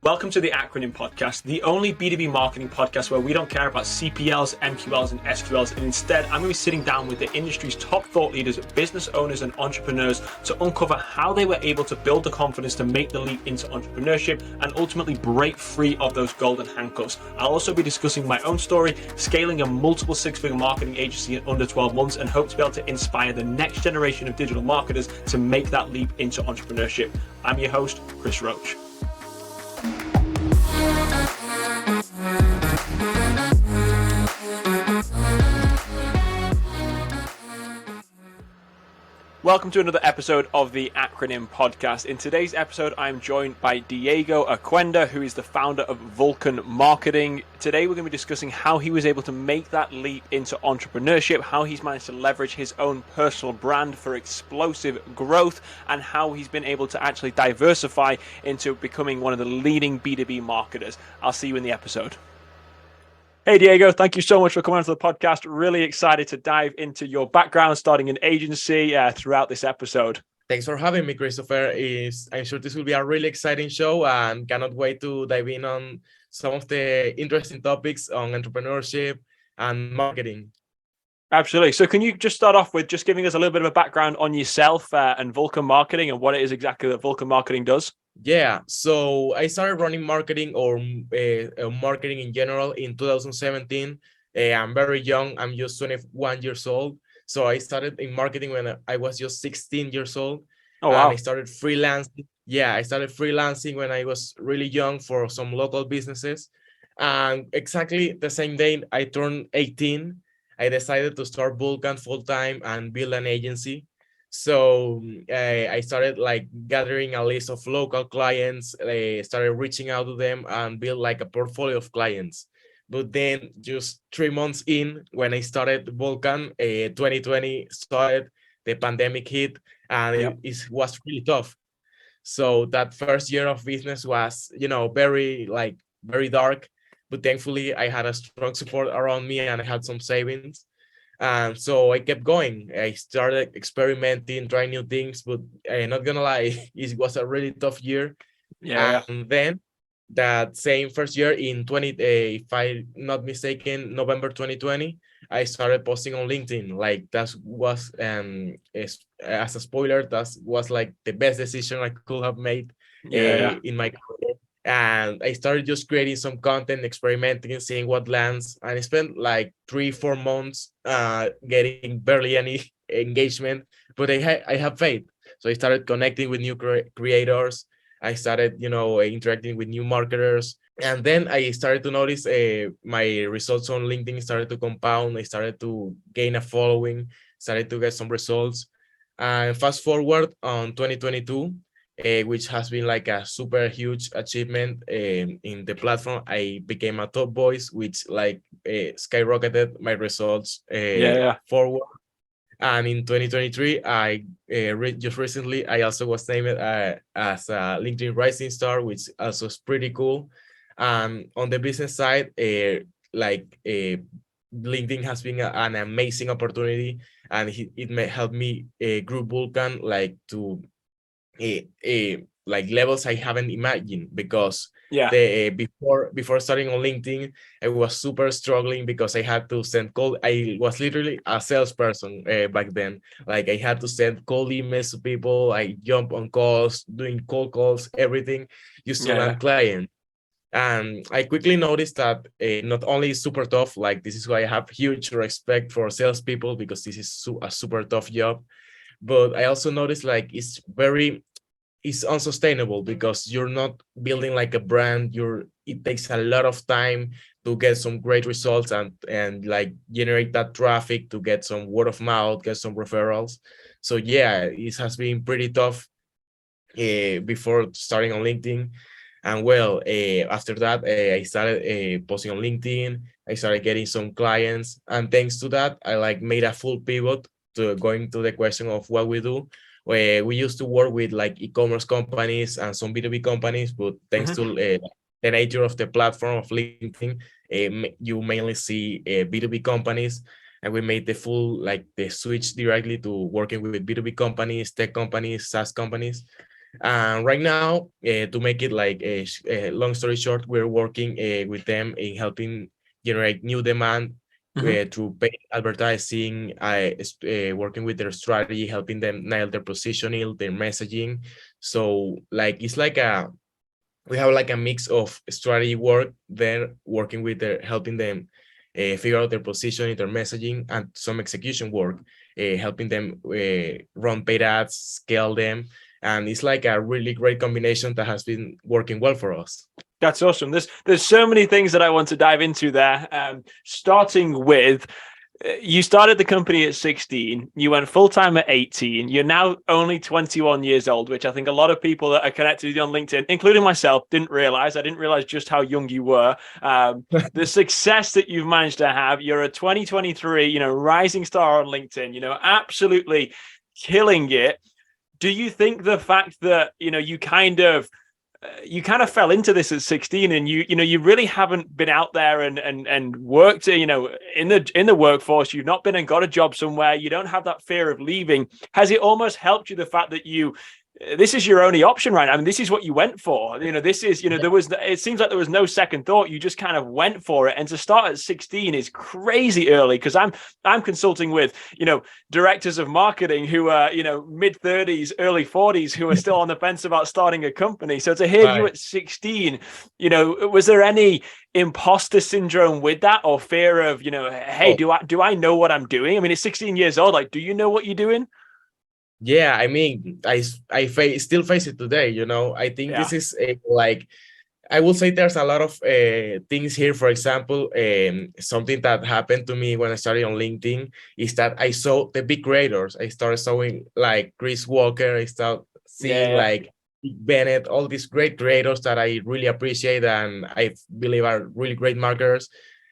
Welcome to the Acronym Podcast, the only B2B marketing podcast where we don't care about CPLs, MQLs, and SQLs, and instead I'm going to be sitting down with the industry's top thought leaders, business owners, and entrepreneurs to uncover how they were able to build the confidence to make the leap into entrepreneurship and ultimately break free of those golden handcuffs. I'll also be discussing my own story, scaling a multiple six-figure marketing agency in under 12 months, and hope to be able to inspire the next generation of digital marketers to make that leap into entrepreneurship. I'm your host, Chris Roach. Welcome to another episode of the Acronym Podcast. In today's episode, I'm joined by Diego Oquendo, who is the founder of Vulcan Marketing. Today, we're going to be discussing how he was able to make that leap into entrepreneurship, how he's managed to leverage his own personal brand for explosive growth, and how he's been able to actually diversify into becoming one of the leading B2B marketers. I'll see you in the episode. Hey, Diego, thank you so much for coming onto the podcast. Really excited to dive into your background, starting an agency throughout this episode. Thanks for having me, Christopher. I'm sure this will be a really exciting show and cannot wait to dive in on some of the interesting topics on entrepreneurship and marketing. Absolutely. So can you just start off with just giving us a little bit of a background on yourself and Vulcan Marketing and what it is exactly that Vulcan Marketing does? Yeah, so I started running marketing or marketing in general in 2017. I'm very young. I'm just 21 years old. So I started in marketing when I was just 16 years old. Oh, wow. And I started freelancing. Yeah, I started freelancing when I was really young for some local businesses. And exactly the same day I turned 18, I decided to start Vulcan full-time and build an agency. So I started like gathering a list of local clients, started reaching out to them and build like a portfolio of clients. But then just 3 months in, when I started Vulcan, 2020 started, the pandemic hit, and it was really tough. So that first year of business was, very dark. But thankfully, I had a strong support around me and I had some savings. And so I kept going. I started experimenting, trying new things, but I'm not gonna lie, it was a really tough year. And then that same first year in if I'm not mistaken, November 2020, I started posting on LinkedIn. Like that was as a spoiler, that was like the best decision I could have made in my career. And I started just creating some content, experimenting, seeing what lands. And I spent like 3-4 months getting barely any engagement, but I have faith. So I started connecting with new creators. I started, interacting with new marketers. And then I started to notice my results on LinkedIn started to compound. I started to gain a following, started to get some results. And fast forward on 2022, which has been like a super huge achievement in the platform. I became a top voice, which like skyrocketed my results forward. And in 2023, I just recently, I also was named as a LinkedIn Rising Star, which also is pretty cool. On the business side, LinkedIn has been an amazing opportunity, and it may help me grow Vulcan like to like levels I haven't imagined, because before starting on LinkedIn, I was super struggling because I had to send call. I was literally a salesperson back then. Like I had to send cold emails to people. I jump on calls, doing cold calls, everything just to land clients. And I quickly noticed that not only is super tough, like this is why I have huge respect for salespeople, because this is a super tough job. But I also noticed like it's unsustainable, because you're not building like a brand. It takes a lot of time to get some great results and like generate that traffic, to get some word of mouth, get some referrals. So yeah, it has been pretty tough before starting on LinkedIn. And well, after that, I started posting on LinkedIn. I started getting some clients, and thanks to that, I like made a full pivot to going to the question of what we do. We used to work with like e-commerce companies and some B2B companies, but thanks to the nature of the platform of LinkedIn, you mainly see B2B companies, and we made the switch directly to working with B2B companies, tech companies, SaaS companies. And right now, to make it like a long story short, we're working with them in helping generate new demand Hmm. through paid advertising, working with their strategy, helping them nail their positioning, their messaging. So like it's like we have like a mix of strategy work, then working with their helping them figure out their positioning, their messaging, and some execution work, helping them run paid ads, scale them, and it's like a really great combination that has been working well for us. That's awesome. There's so many things that I want to dive into there. Starting with, you started the company at 16, you went full time at 18, you're now only 21 years old, which I think a lot of people that are connected with you on LinkedIn, including myself, didn't realize. I didn't realize just how young you were. The success that you've managed to have, you're a 2023, rising star on LinkedIn, absolutely killing it. Do you think the fact that, you kind of fell into this at 16, and you really haven't been out there and worked, in the workforce, you've not been and got a job somewhere, you don't have that fear of leaving, has it almost helped you, the fact that this is your only option right now? I mean, this is what you went for. This is, it seems like there was no second thought. You just kind of went for it. And to start at 16 is crazy early, because I'm consulting with, directors of marketing who are, mid 30s, early 40s, who are still on the fence about starting a company. So to hear you at 16, was there any imposter syndrome with that, or fear of, hey, do I know what I'm doing? I mean, it's 16 years old. Like, do you know what you're doing? Yeah, I mean, still face it today. I think Yeah. this is like, I will say there's a lot of things here. For example, something that happened to me when I started on LinkedIn is that I saw the big creators. I started seeing like Chris Walker. I started seeing Yeah. like Bennett, all these great creators that I really appreciate and I believe are really great marketers.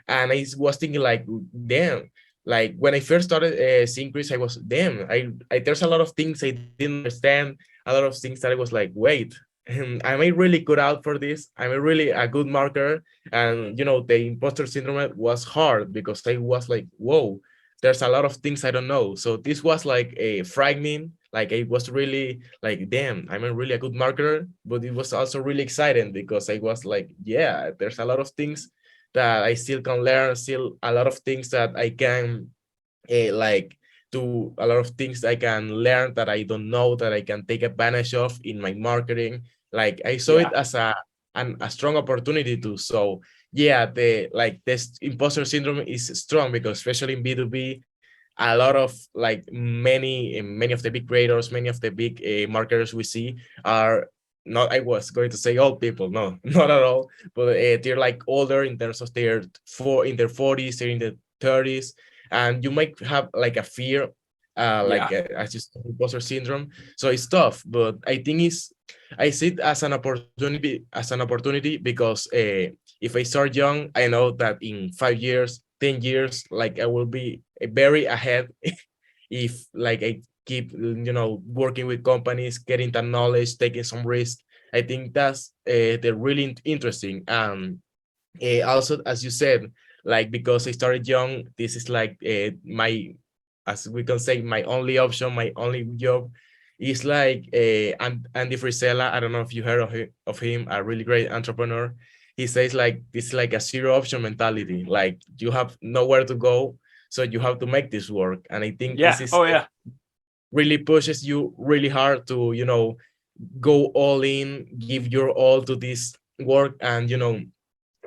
And I was thinking like, damn, like when I first started seeing Chris, I was, damn, there's a lot of things I didn't understand, a lot of things that I was like, wait, am I really good out for this? I'm really a good marketer. And the imposter syndrome was hard because I was like, whoa, there's a lot of things I don't know. So this was like a frightening. Like I was really like, damn, I'm really a good marketer. But it was also really exciting because I was like, yeah, there's a lot of things that I still can learn, still a lot of things that I can like do, a lot of things I can learn that I don't know, that I can take advantage of in my marketing. Like I saw Yeah. it as a strong opportunity to. So yeah, this imposter syndrome is strong because especially in B2B, a lot of like many of the big creators, many of the big marketers we see are not, I was going to say old people, no, not at all, but they're like older in terms of in their 40s, they're in their 30s, and you might have like a fear, Yeah. as you said, imposter syndrome. So it's tough, but I see it as an opportunity because if I start young, I know that in 5 years, 10 years, like I will be very ahead if like I keep working with companies, getting that knowledge, taking some risk. I think that's the really interesting. Also, as you said, like because I started young, this is like my, as we can say, my only option, my only job is like Andy Frisella. I don't know if you heard of him, a really great entrepreneur. He says like this is like a zero option mentality. Like you have nowhere to go, so you have to make this work. And I think Yeah. this is Oh, yeah. really pushes you really hard to go all in, give your all to this work. And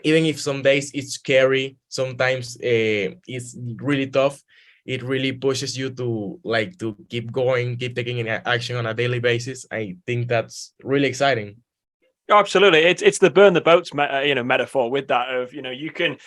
even if some days it's scary, sometimes it's really tough, it really pushes you to like to keep going, keep taking action on a daily basis. I think that's really exciting. Oh, absolutely. It's the burn the boats metaphor with that of, you can't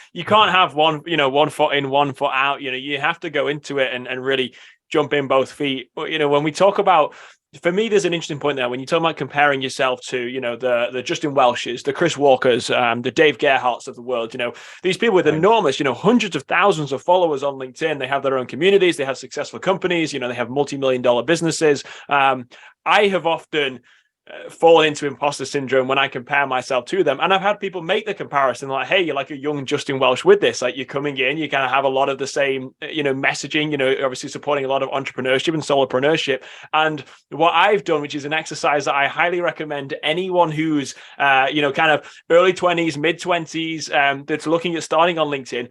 have one foot in, one foot out. You have to go into it and really jump in both feet. But when we talk about, for me, there's an interesting point there when you talk about comparing yourself to the Justin Welsh's, the Chris Walkers, the Dave Gerhardts of the world. These people with Right. enormous, hundreds of thousands of followers on LinkedIn. They have their own communities, they have successful companies, they have multi-million-dollar businesses. I have often fall into imposter syndrome when I compare myself to them. And I've had people make the comparison like, hey, you're like a young Justin Welsh with this. Like, you're coming in, you're going to have a lot of the same, messaging, obviously supporting a lot of entrepreneurship and solopreneurship. And what I've done, which is an exercise that I highly recommend to anyone who's, kind of early 20s, mid 20s, that's looking at starting on LinkedIn,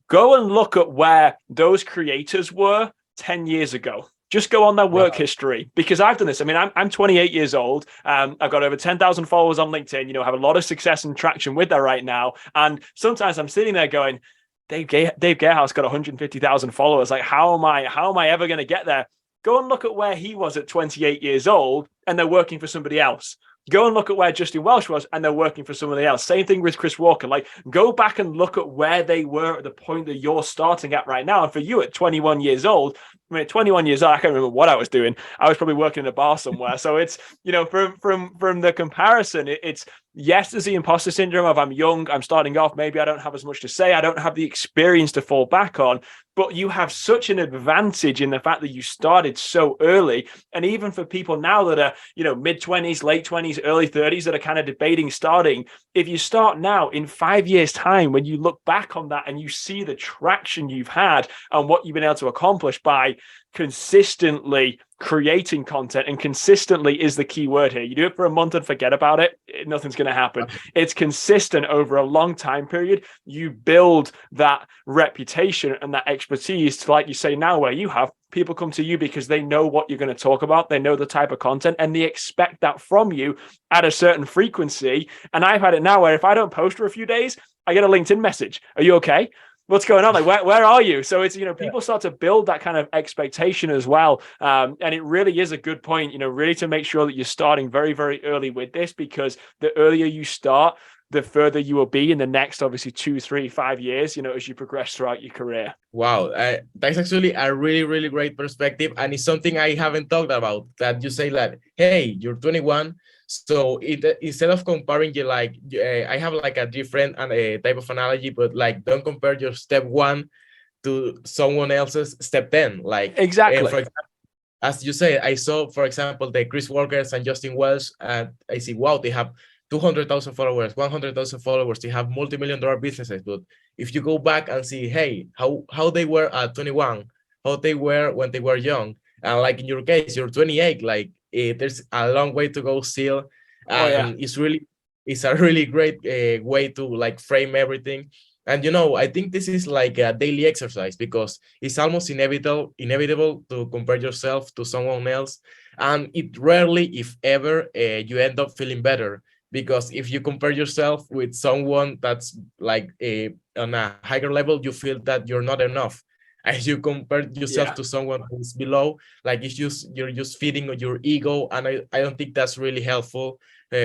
go and look at where those creators were 10 years ago. Just go on their work history, because I've done this. I mean, I'm 28 years old. I've got over 10,000 followers on LinkedIn, have a lot of success and traction with that right now. And sometimes I'm sitting there going, Dave Gearhouse got 150,000 followers. Like, how am I ever going to get there? Go and look at where he was at 28 years old, and they're working for somebody else. Go and look at where Justin Welsh was, and they're working for somebody else. Same thing with Chris Walker. Like, go back and look at where they were at the point that you're starting at right now. And for you at 21 years old, I mean, at 21 years old, I can't remember what I was doing. I was probably working in a bar somewhere. So it's, from the comparison, it's, yes, there's the imposter syndrome of, I'm young, I'm starting off, maybe I don't have as much to say, I don't have the experience to fall back on, but you have such an advantage in the fact that you started so early. And even for people now that are, mid-20s, late 20s, early 30s, that are kind of debating starting, if you start now, in 5 years' time, when you look back on that and you see the traction you've had and what you've been able to accomplish by consistently creating content, and consistently is the key word here. You do it for a month and forget about it, nothing's going to happen. It's consistent over a long time period. You build that reputation and that expertise to, like you say now, where you have people come to you because they know what you're going to talk about, they know the type of content, and they expect that from you at a certain frequency. And I've had it now where if I don't post for a few days, I get a LinkedIn message. Are you okay? What's going on? Like, where are you? So it's, people start to build that kind of expectation as well. And it really is a good point, really to make sure that you're starting very, very early with this, because the earlier you start, the further you will be in the next, obviously, 2, 3, 5 years, as you progress throughout your career. Wow, that's actually a really, really great perspective. And it's something I haven't talked about, that you say that, hey, you're 21. So instead of comparing you, like, I have like a different type of analogy, but like, don't compare your step 1 to someone else's step 10. Like, exactly. For example, as you say, I saw, for example, the Chris Walkers and Justin Welsh, and I see, wow, they have 200,000 followers, 100,000 followers, they have multi-million-dollar businesses. But if you go back and see, hey, how they were at 21, how they were when they were young, and like in your case, you're 28, like, there's a long way to go still. And it's a really great way to like frame everything. And I think this is like a daily exercise, because it's almost inevitable to compare yourself to someone else. And it rarely, if ever, you end up feeling better, because if you compare yourself with someone that's like on a higher level, you feel that you're not enough. As you compare yourself to someone who's below, like, you're just feeding on your ego, and I don't think that's really helpful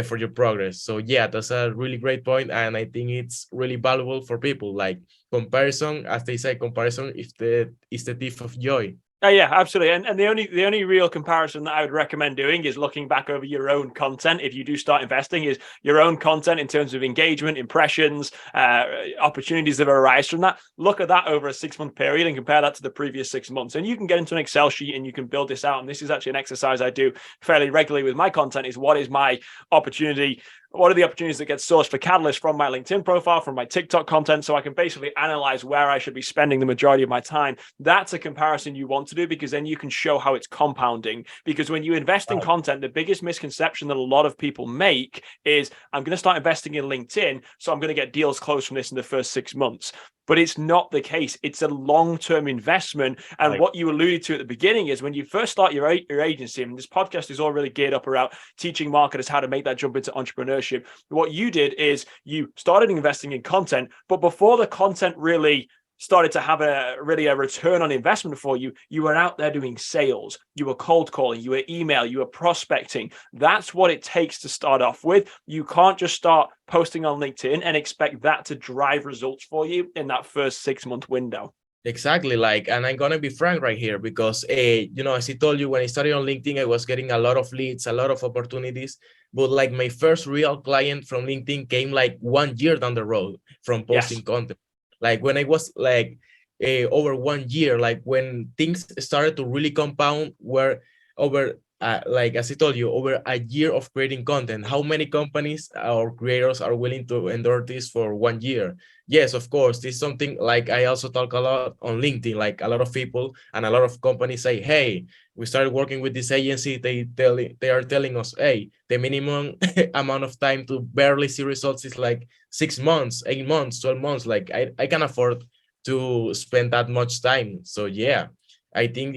for your progress. So yeah, that's a really great point, and I think it's really valuable for people. Like, comparison, as they say, comparison is the thief of joy. Yeah, absolutely. And the only real comparison that I would recommend doing is looking back over your own content. If you do start investing, is your own content in terms of engagement, impressions, opportunities that arise from that. Look at that over a 6-month period and compare that to the previous 6 months. And you can get into an Excel sheet and you can build this out. And this is actually an exercise I do fairly regularly with my content, is what is my opportunity? What are the opportunities that get sourced for Catalyst from my LinkedIn profile, from my TikTok content, so I can basically analyze where I should be spending the majority of my time. That's a comparison you want to do, because then you can show how it's compounding. Because when you invest in content, the biggest misconception that a lot of people make is, I'm going to start investing in LinkedIn, so I'm going to get deals closed from this in the first 6 months. But it's not the case. It's a long-term investment. And what you alluded to at the beginning is, when you first start your agency, and this podcast is all really geared up around teaching marketers how to make that jump into entrepreneurship. What you did is you started investing in content, but before the content really started to have a return on investment for you, you were out there doing sales, you were cold calling, you were email, you were prospecting. That's what it takes to start off with. You can't just start posting on LinkedIn and expect that to drive results for you in that first 6-month window. Exactly. Like, and I'm gonna be frank right here, because as I told you, when I started on LinkedIn, I was getting a lot of leads, a lot of opportunities, but like, my first real client from LinkedIn came like 1 year down the road from posting content. Like, when I was like over 1 year, like when things started to really compound, were over like as I told you, over a year of creating content. How many companies or creators are willing to endure this for 1 year? Yes, of course. This is something like I also talk a lot on LinkedIn. Like a lot of people and a lot of companies say, "Hey, we started working with this agency. They are telling us, hey, the minimum amount of time to barely see results is like 6 months, 8 months, 12 months. Like I can afford to spend that much time." So yeah, I think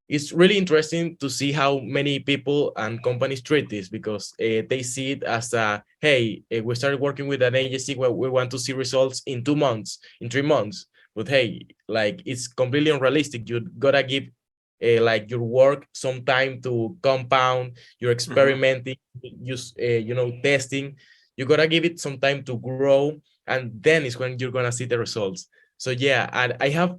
it's really interesting to see how many people and companies treat this, because they see it as a, hey, we started working with an agency where we want to see results in 2 months, in 3 months. But hey, like it's completely unrealistic. You gotta give like your work some time to compound. You're experimenting, use testing. You gotta give it some time to grow, and then is when you're gonna see the results. So yeah, and I have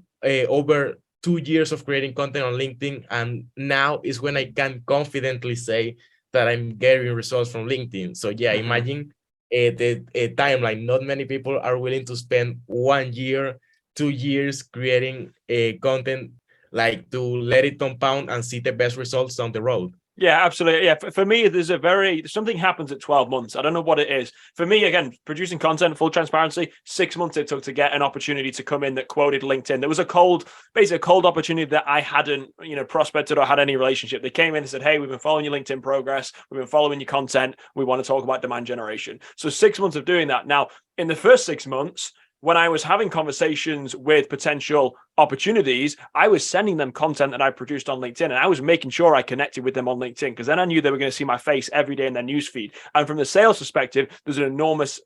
over 2 years of creating content on LinkedIn, and now is when I can confidently say that I'm getting results from LinkedIn. So yeah, imagine the timeline. Not many people are willing to spend 1 year, 2 years creating content, like to let it compound and see the best results down the road. Yeah, absolutely. Yeah, for me, something happens at 12 months. I don't know what it is. For me, again, producing content, full transparency, 6 months it took to get an opportunity to come in that quoted LinkedIn. There was basically a cold opportunity that I hadn't, prospected or had any relationship. They came in and said, hey, we've been following your LinkedIn progress. We've been following your content. We want to talk about demand generation. So 6 months of doing that. Now, in the first 6 months, when I was having conversations with potential opportunities, I was sending them content that I produced on LinkedIn, and I was making sure I connected with them on LinkedIn, because then I knew they were going to see my face every day in their newsfeed. And from the sales perspective, there's an enormous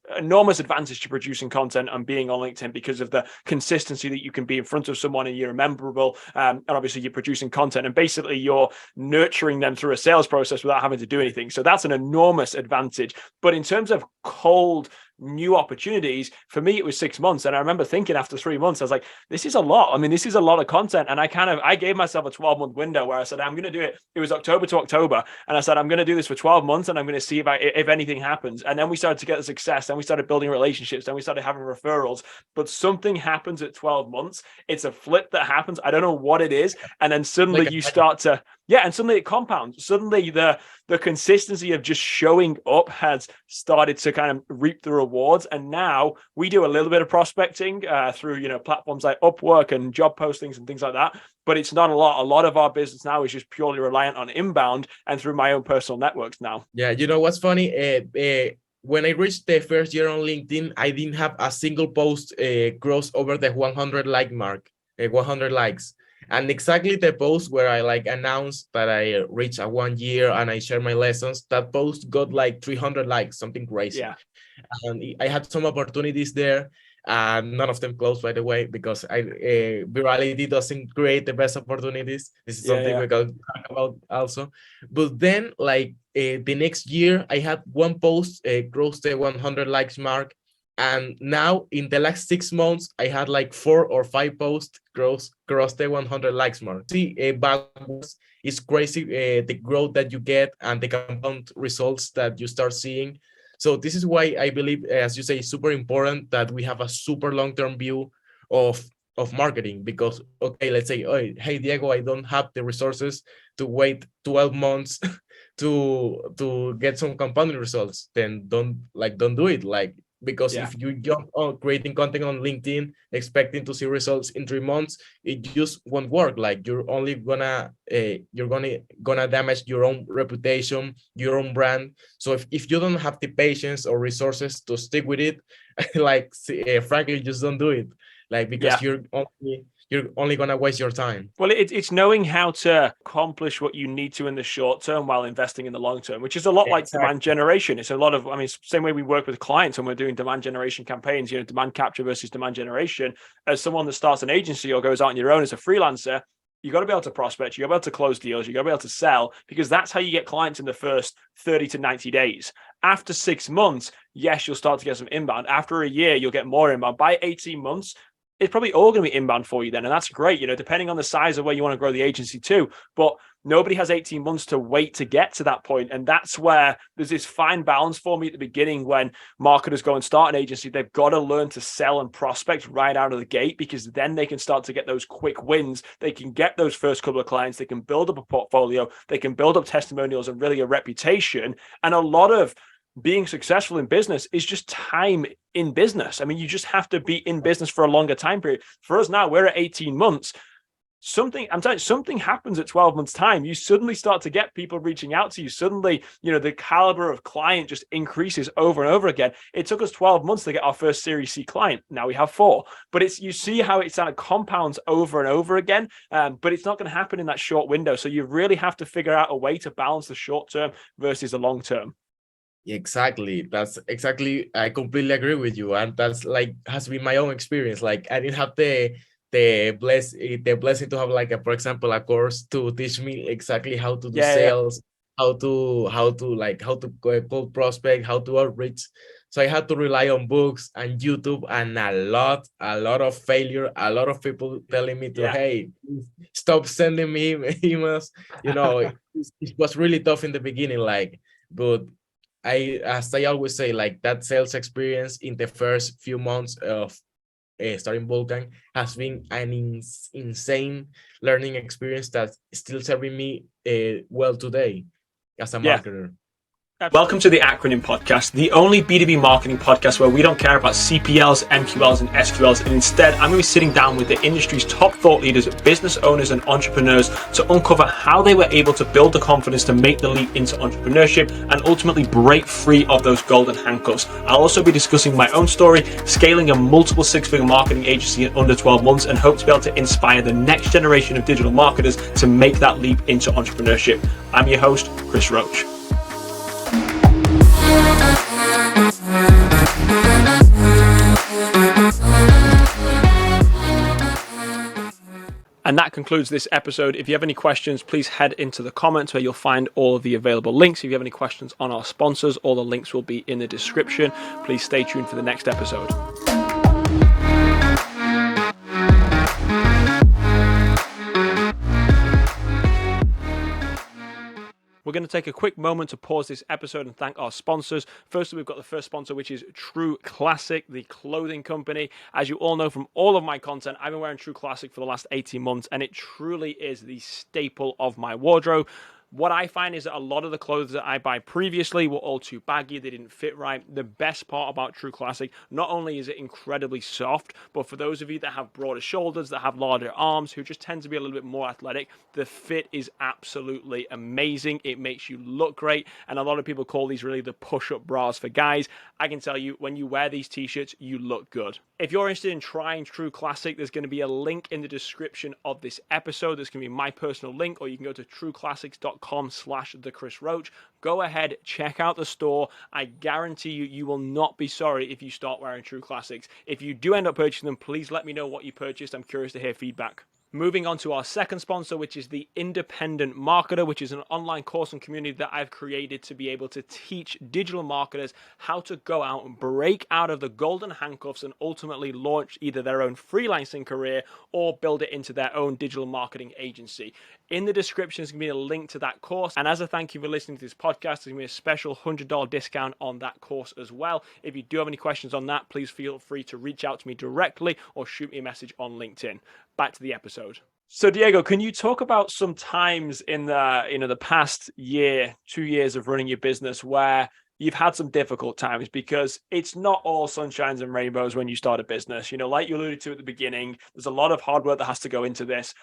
advantage to producing content and being on LinkedIn because of the consistency that you can be in front of someone and you're memorable. And obviously you're producing content and basically you're nurturing them through a sales process without having to do anything. So that's an enormous advantage. But in terms of cold new opportunities, for me it was 6 months, and I remember thinking after 3 months I was like, this is a lot. I mean, this is a lot of content. And I gave myself a 12-month window where I said I'm going to do it. It was October to October, and I said I'm going to do this for 12 months and I'm going to see if anything happens. And then we started to get the success, then we started building relationships, then we started having referrals. But something happens at 12 months. It's a flip that happens. I don't know what it is, and then suddenly you start to and suddenly it compounds. Suddenly the consistency of just showing up has started to kind of reap the rewards. And now we do a little bit of prospecting through, platforms like Upwork and job postings and things like that. But it's not a lot. A lot of our business now is just purely reliant on inbound and through my own personal networks now. Yeah, you know what's funny? When I reached the first year on LinkedIn, I didn't have a single post cross over the 100 like mark, 100 likes. And exactly the post where I like announced that I reached a 1 year and I share my lessons, that post got like 300 likes, something crazy. Yeah. And I had some opportunities there, and none of them closed, by the way, because virality doesn't create the best opportunities. This is something we can talk about also. But then, like the next year, I had one post cross the 100 likes mark, and now in the last 6 months, I had like 4 or 5 posts cross the 100 likes mark. See, backwards, it's crazy the growth that you get and the compound results that you start seeing. So this is why I believe, as you say, it's super important that we have a super long-term view of marketing. Because, okay, let's say, oh, hey, Diego, I don't have the resources to wait 12 months to get some compounding results. Then don't do it. Like, because if you jump on creating content on LinkedIn expecting to see results in 3 months, it just won't work. Like, you're only gonna damage your own reputation, your own brand. So if you don't have the patience or resources to stick with it, like frankly, just don't do it. Like, because you're only gonna waste your time. Well, it's knowing how to accomplish what you need to in the short term while investing in the long term, which is a lot like demand generation. It's a lot of, same way we work with clients when we're doing demand generation campaigns, demand capture versus demand generation. As someone that starts an agency or goes out on your own as a freelancer, you got to be able to prospect, you got to be able to close deals, you got to be able to sell, because that's how you get clients in the first 30 to 90 days. After 6 months, yes, you'll start to get some inbound. After a year, you'll get more inbound. By 18 months, it's probably all going to be inbound for you then. And that's great, depending on the size of where you want to grow the agency too. But nobody has 18 months to wait to get to that point. And that's where there's this fine balance for me at the beginning when marketers go and start an agency. They've got to learn to sell and prospect right out of the gate, because then they can start to get those quick wins. They can get those first couple of clients. They can build up a portfolio. They can build up testimonials and really a reputation. And a lot of being successful in business is just time in business. I mean, you just have to be in business for a longer time period. For us now, we're at 18 months. Something happens at 12 months time. You suddenly start to get people reaching out to you. Suddenly, the caliber of client just increases over and over again. It took us 12 months to get our first Series C client. Now we have 4, but you see how it kind of compounds over and over again. But it's not going to happen in that short window. So you really have to figure out a way to balance the short term versus the long term. Exactly. That's exactly, I completely agree with you. And that's like has been my own experience. Like I didn't have the blessing to have like for example, a course to teach me exactly how to do sales, how to cold prospect, how to outreach. So I had to rely on books and YouTube and a lot of failure, a lot of people telling me to, hey, stop sending me emails. It was really tough in the beginning, but as I always say, like that sales experience in the first few months of starting Vulcan has been an insane learning experience that's still serving me well today as a marketer. Welcome to the Acronym Podcast, the only B2B marketing podcast where we don't care about CPLs, MQLs, and SQLs, and instead I'm going to be sitting down with the industry's top thought leaders, business owners, and entrepreneurs to uncover how they were able to build the confidence to make the leap into entrepreneurship and ultimately break free of those golden handcuffs. I'll also be discussing my own story, scaling a multiple six-figure marketing agency in under 12 months, and hope to be able to inspire the next generation of digital marketers to make that leap into entrepreneurship. I'm your host, Chris Roach. And that concludes this episode. If you have any questions, please head into the comments where you'll find all of the available links. If you have any questions on our sponsors, all the links will be in the description. Please stay tuned for the next episode. We're going to take a quick moment to pause this episode and thank our sponsors. Firstly, we've got the first sponsor, which is True Classic, the clothing company. As you all know from all of my content, I've been wearing True Classic for the last 18 months, and it truly is the staple of my wardrobe. What I find is that a lot of the clothes that I buy previously were all too baggy. They didn't fit right. The best part about True Classic, not only is it incredibly soft, but for those of you that have broader shoulders, that have larger arms, who just tend to be a little bit more athletic, the fit is absolutely amazing. It makes you look great. And a lot of people call these really the push-up bras for guys. I can tell you, when you wear these t-shirts, you look good. If you're interested in trying True Classic, there's going to be a link in the description of this episode. There's going to be my personal link, or you can go to trueclassics.com/thechrisroach. Go ahead, check out the store. I guarantee you will not be sorry if you start wearing True Classics. If you do end up purchasing them, please let me know what you purchased. I'm curious to hear feedback. Moving on to our second sponsor, which is the Independent Marketer, which is an online course and community that I've created to be able to teach digital marketers how to go out and break out of the golden handcuffs and ultimately launch either their own freelancing career or build it into their own digital marketing agency. In the description is going to be a link to that course. And as a thank you for listening to this podcast, there's going to be a special $100 discount on that course as well. If you do have any questions on that, please feel free to reach out to me directly or shoot me a message on LinkedIn. Back to the episode. So Diego, can you talk about some times in the past year, 2 years of running your business where you've had some difficult times? Because it's not all sunshines and rainbows when you start a business. Like you alluded to at the beginning, there's a lot of hard work that has to go into this.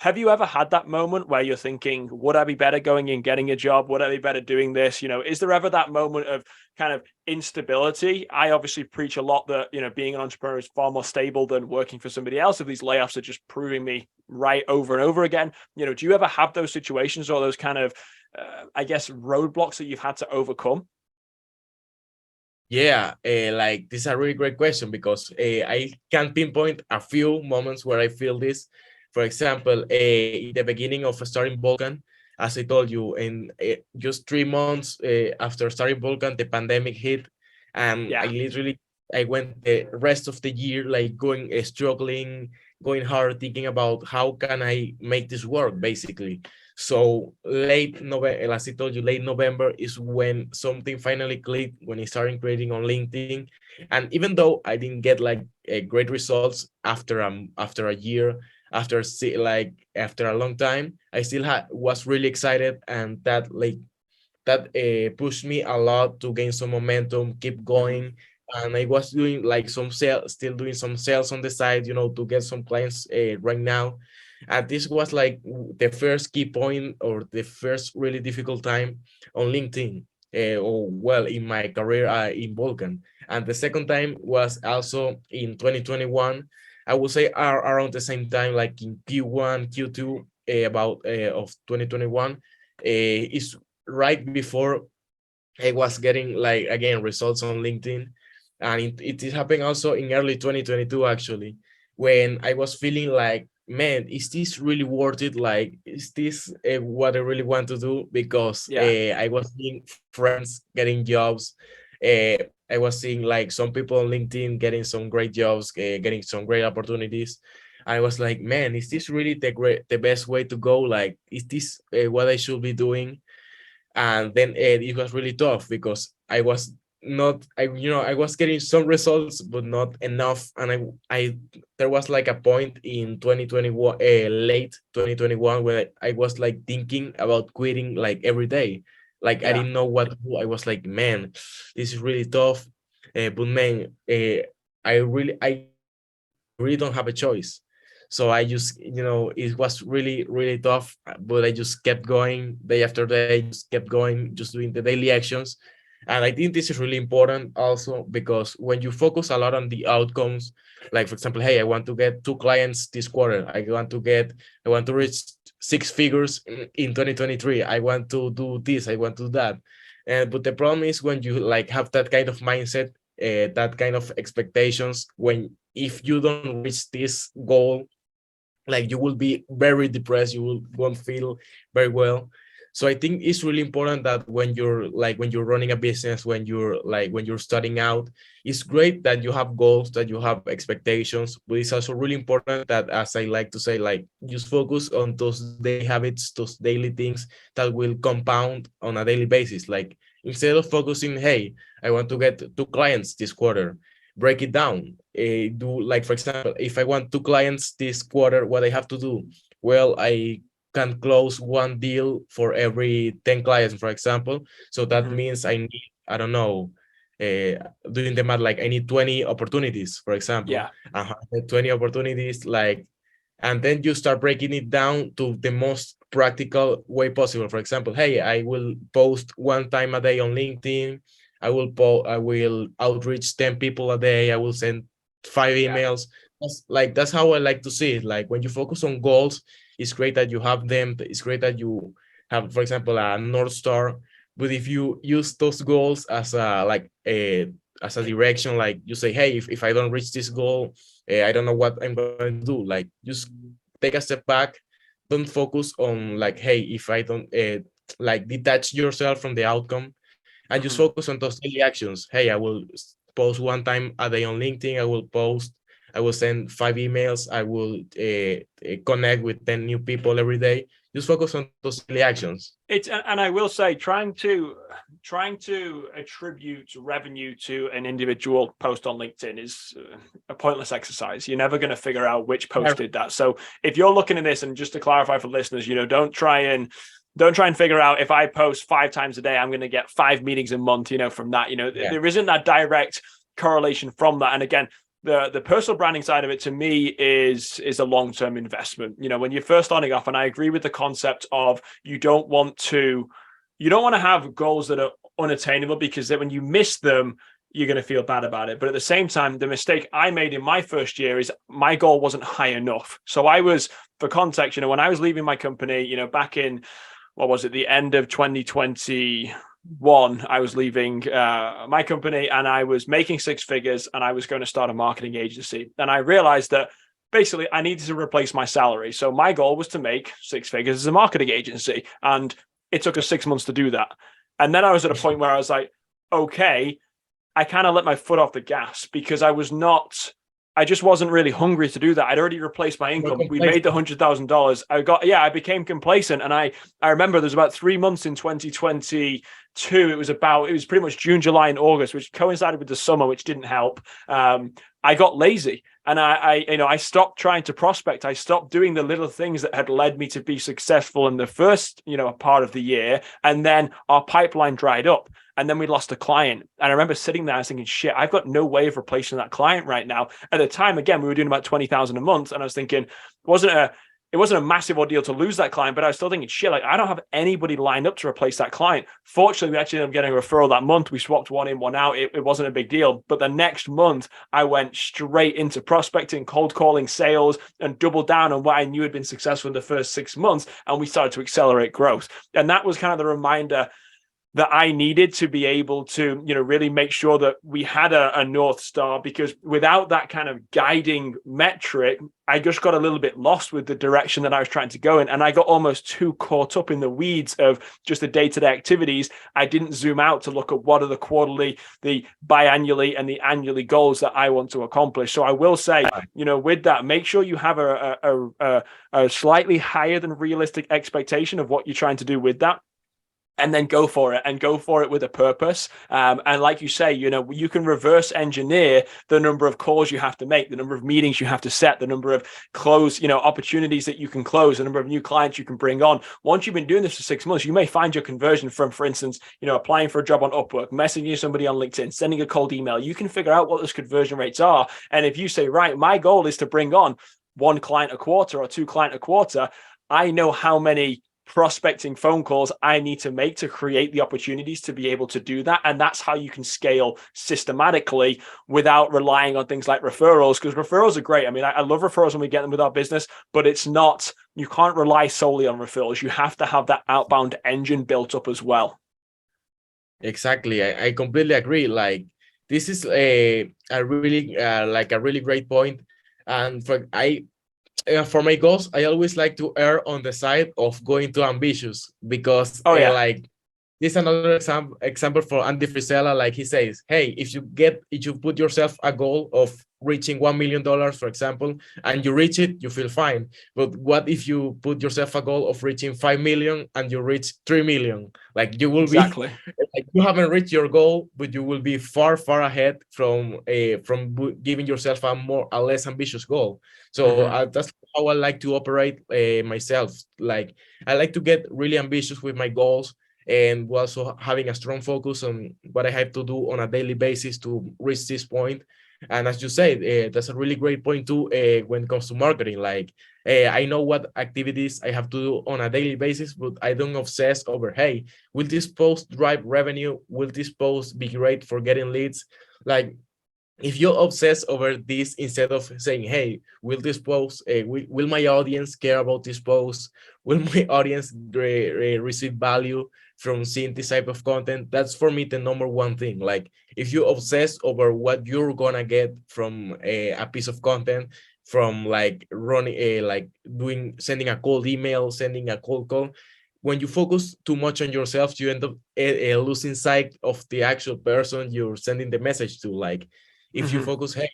Have you ever had that moment where you're thinking, would I be better going and getting a job? Would I be better doing this? Is there ever that moment of kind of instability? I obviously preach a lot that, being an entrepreneur is far more stable than working for somebody else. If these layoffs are just proving me right over and over again, do you ever have those situations or those kind of, roadblocks that you've had to overcome? Yeah, this is a really great question because I can pinpoint a few moments where I feel this. For example, in the beginning of starting Vulcan, as I told you, in just 3 months after starting Vulcan, the pandemic hit, and I literally I went the rest of the year like going struggling, going hard, thinking about how can I make this work basically. So late November, as I told you, late November is when something finally clicked, when I started creating on LinkedIn. And even though I didn't get like great results after a year, after a long time, I still was really excited, and that pushed me a lot to gain some momentum, keep Hmm. going. And I was doing like some sales, still doing some sales on the side, to get some clients right now. And this was like the first key point, or the first really difficult time on LinkedIn, or well, in my career in Vulcan. And the second time was also in 2021. I would say around the same time, like in Q1, Q2, about of 2021, is right before I was getting like again results on LinkedIn, and it is happening also in early 2022 actually, when I was feeling like, man, is this really worth it? Like, is this what I really want to do? Because Yeah, I was seeing friends getting jobs. I was seeing like some people on LinkedIn getting some great jobs, getting some great opportunities. I was like, man, is this really the best way to go? Like, is this what I should be doing? And then it was really tough because I was not I was getting some results but not enough. And I there was like a point in 2021, late 2021, where I was like thinking about quitting like every day. Like I yeah. didn't know what to do. I was like, man, this is really tough. But man, I really don't have a choice. So I just, it was really, really tough, but I just kept going day after day, just kept going, just doing the daily actions. And I think this is really important also, because when you focus a lot on the outcomes, like for example, hey, I want to get 2 clients this quarter. I want to reach 6 figures in 2023. I want to do this. I want to do that. But the problem is when you like have that kind of mindset, that kind of expectations, when if you don't reach this goal, like you will be very depressed, won't feel very well. So I think it's really important that when you're running a business, when you're starting out, it's great that you have goals, that you have expectations, but it's also really important that, as I like to say, like just focus on those daily habits, those daily things that will compound on a daily basis. Like, instead of focusing, hey, I want to get 2 clients this quarter, break it down. Do, like, for example, if I want 2 clients this quarter, what I have to do? Well, I can close one deal for every 10 clients, for example. So that Hmm. means I need, I don't know, doing the math, like I need 20 opportunities, for example. Yeah, 20 opportunities, like, and then you start breaking it down to the most practical way possible. For example, hey, I will post 1 time a day on LinkedIn. I will outreach 10 people a day. I will send 5 emails. That's how I like to see it. Like, when you focus on goals, it's great that you have them. It's great that you have, for example, a North Star. But if you use those goals as a direction, like you say, hey, if I don't reach this goal, I don't know what I'm going to do. Like, just take a step back. Don't focus on, like, hey, if I don't like, detach yourself from the outcome, and just hmm. focus on those daily actions. Hey, I will post 1 time a day on LinkedIn. I will send 5 emails. I will connect with 10 new people every day. Just focus on those daily actions. It's, and I will say, trying to attribute revenue to an individual post on LinkedIn is a pointless exercise. You're never going to figure out which post did that. So if you're looking at this, and just to clarify for listeners, don't try and figure out, if I post 5 times a day, I'm going to get 5 meetings a month, from that. Yeah. There isn't that direct correlation from that. And again, the personal branding side of it, to me, is a long-term investment. When you're first starting off, and I agree with the concept of, you don't want to have goals that are unattainable, because then when you miss them, you're going to feel bad about it. But at the same time, the mistake I made in my first year is my goal wasn't high enough. So I was, for context, when I was leaving my company, back in, what was it, the end of 2021, I was leaving my company, and I was making 6 figures, and I was going to start a marketing agency. And I realized that basically I needed to replace my salary. So my goal was to make 6 figures as a marketing agency. And it took us 6 months to do that. And then I was at a point where I was like, okay, I kind of let my foot off the gas because I just wasn't really hungry to do that. I'd already replaced my You're income. We made the complacent. $100,000. I became complacent. And I remember there's about 3 months in 2022. It was pretty much June, July, and August, which coincided with the summer, which didn't help. I got lazy and I stopped trying to prospect. I stopped doing the little things that had led me to be successful in the first, part of the year. And then our pipeline dried up. And then we lost a client. And I remember sitting there, I was thinking, shit, I've got no way of replacing that client right now. At the time, again, we were doing about 20,000 a month. And I was thinking, it wasn't a massive ordeal to lose that client, but I was still thinking, shit, like I don't have anybody lined up to replace that client. Fortunately, we actually ended up getting a referral that month. We swapped one in, one out. It wasn't a big deal. But the next month, I went straight into prospecting, cold calling, sales, and doubled down on what I knew had been successful in the first 6 months. And we started to accelerate growth. And that was kind of the reminder that I needed to be able to, really make sure that we had a North Star, because without that kind of guiding metric, I just got a little bit lost with the direction that I was trying to go in. And I got almost too caught up in the weeds of just the day-to-day activities. I didn't zoom out to look at what are the quarterly, the biannually, and the annually goals that I want to accomplish. So I will say, with that, make sure you have a slightly higher than realistic expectation of what you're trying to do with that. And then go for it with a purpose. And like you say, you can reverse engineer the number of calls you have to make, the number of meetings you have to set, the number of opportunities that you can close, the number of new clients you can bring on. Once you've been doing this for 6 months, you may find your conversion from, for instance, applying for a job on Upwork, messaging somebody on LinkedIn, sending a cold email. You can figure out what those conversion rates are. And if you say, right, my goal is to bring on 1 client a quarter or 2 clients a quarter, I know how many prospecting phone calls I need to make to create the opportunities to be able to do that. And that's how you can scale systematically without relying on things like referrals, because referrals are great. I mean, I love referrals when we get them with our business, but you can't rely solely on referrals. You have to have that outbound engine built up as well. Exactly. I completely agree. Like, this is a really great point. And for my goals, I always like to err on the side of going too ambitious, because like, this is another example for Andy Frisella. Like, he says, hey, if you put yourself a goal of reaching $1 million, for example, and you reach it, you feel fine. But what if you put yourself a goal of reaching 5 million and you reach 3 million? Like, you will be like, you haven't reached your goal, but you will be far ahead from giving yourself a less ambitious goal. So that's how I like to operate myself. Like, I like to get really ambitious with my goals, and also having a strong focus on what I have to do on a daily basis to reach this point. And as you said, that's a really great point too, when it comes to marketing. Like, I know what activities I have to do on a daily basis, but I don't obsess over, hey, will this post drive revenue? Will this post be great for getting leads? Like, if you obsess over this instead of saying, hey, will this post, will my audience care about this post? Will my audience receive value from seeing this type of content? That's for me the number one thing. Like, if you obsess over what you're gonna get from a piece of content, from like running sending a cold email, sending a cold call, when you focus too much on yourself, you end up losing sight of the actual person you're sending the message to. Like, if you focus, hey,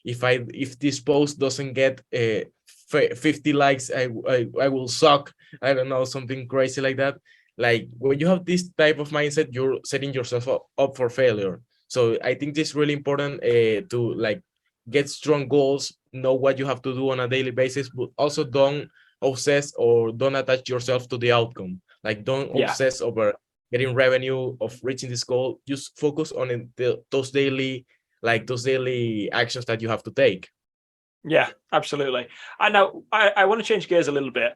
if this post doesn't get 50 likes, I will suck. I don't know, something crazy like that. Like, when you have this type of mindset, you're setting yourself up for failure. So I think this is really important, to like get strong goals, know what you have to do on a daily basis, but also don't obsess or don't attach yourself to the outcome. Like, don't obsess over getting revenue, of reaching this goal. Just focus on those daily actions that you have to take. Yeah, absolutely. I know I want to change gears a little bit.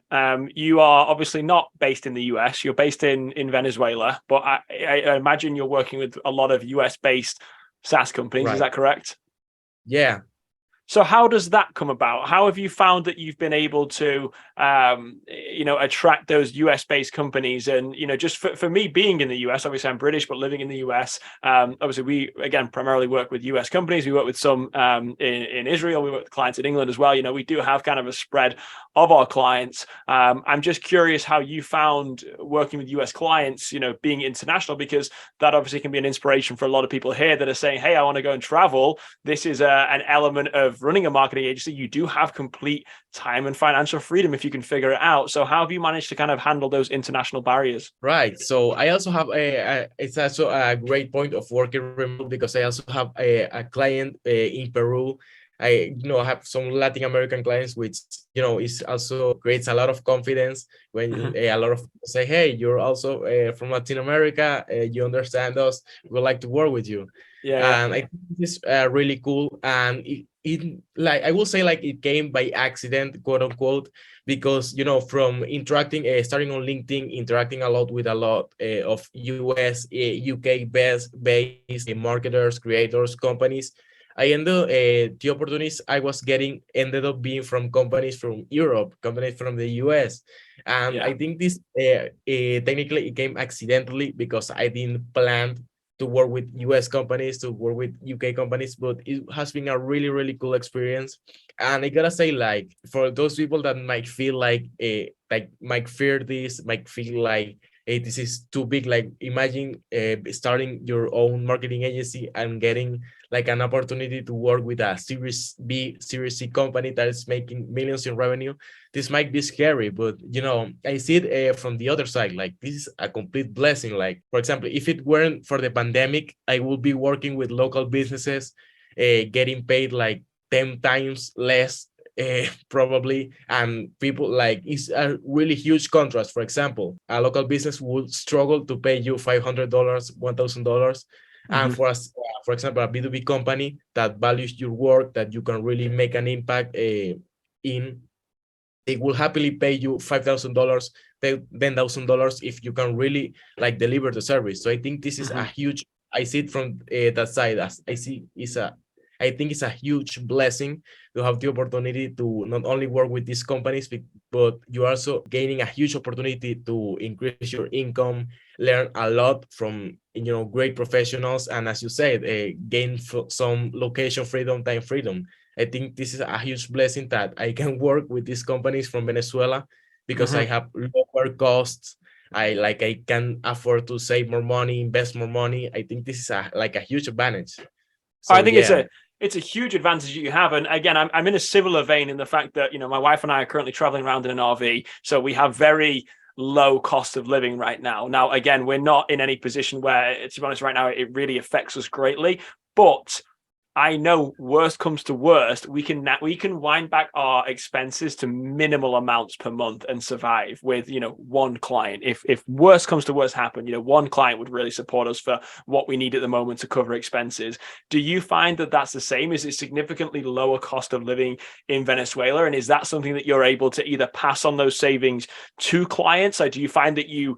You are obviously not based in the US, you're based in Venezuela, but I imagine you're working with a lot of US based SaaS companies. Right. Is that correct? Yeah. So how does that come about? How have you found that you've been able to, attract those US based companies? And, just for me being in the US, obviously I'm British, but living in the US, obviously we, again, primarily work with US companies. We work with some in Israel. We work with clients in England as well. We do have kind of a spread of our clients. I'm just curious how you found working with US clients, being international, because that obviously can be an inspiration for a lot of people here that are saying, hey, I want to go and travel. This is an element of running a marketing agency. You do have complete time and financial freedom if you can figure it out. So how have you managed to kind of handle those international barriers? Right. So I also have it's also a great point of working remote because I also have a client in Peru. I have some Latin American clients, which, is also creates a lot of confidence when Mm-hmm. a lot of people say, hey, you're also from Latin America, you understand us, we'd like to work with you. Yeah. And I think this is really cool. And it like, I will say like it came by accident, quote unquote, because, from interacting, starting on LinkedIn, interacting a lot with a lot of US, UK based marketers, creators, companies. I ended the opportunities I was getting ended up being from companies from Europe, companies from the US. And Yeah. I think this technically it came accidentally because I didn't plan to work with US companies, to work with UK companies, but it has been a really, really cool experience. And I gotta say, like, for those people that might feel like might fear this, might feel like, hey, this is too big. Like, imagine starting your own marketing agency and getting like an opportunity to work with a Series B, Series C company that is making millions in revenue. This might be scary, but I see it from the other side. Like, this is a complete blessing. Like, for example, if it weren't for the pandemic, I would be working with local businesses, getting paid like 10 times less, probably. And people, like, it's a really huge contrast. For example, a local business would struggle to pay you $500, $1,000. And Mm-hmm. for us, for example, a B2B company that values your work, that you can really make an impact in, they will happily pay you $5,000, $10,000 if you can really like deliver the service. So I think this is a Mm-hmm. huge. I see it from that side. As I see, I think it's a huge blessing to have the opportunity to not only work with these companies, but you're also gaining a huge opportunity to increase your income, learn a lot from great professionals, and as you said, gain some location freedom, time freedom. I think this is a huge blessing that I can work with these companies from Venezuela because I Mm-hmm. have lower costs. I can afford to save more money, invest more money. I think this is like a huge advantage. I So think it's yeah. a huge advantage you have. And again, I'm in a similar vein in the fact that, my wife and I are currently traveling around in an RV. So we have very low cost of living right now. Now, again, we're not in any position where, to be honest, right now, it really affects us greatly. But I know worst comes to worst, we can wind back our expenses to minimal amounts per month and survive with one client. If worst comes to worst happen, one client would really support us for what we need at the moment to cover expenses. Do you find that that's the same? Is it significantly lower cost of living in Venezuela, and is that something that you're able to either pass on those savings to clients? Like, do you find that you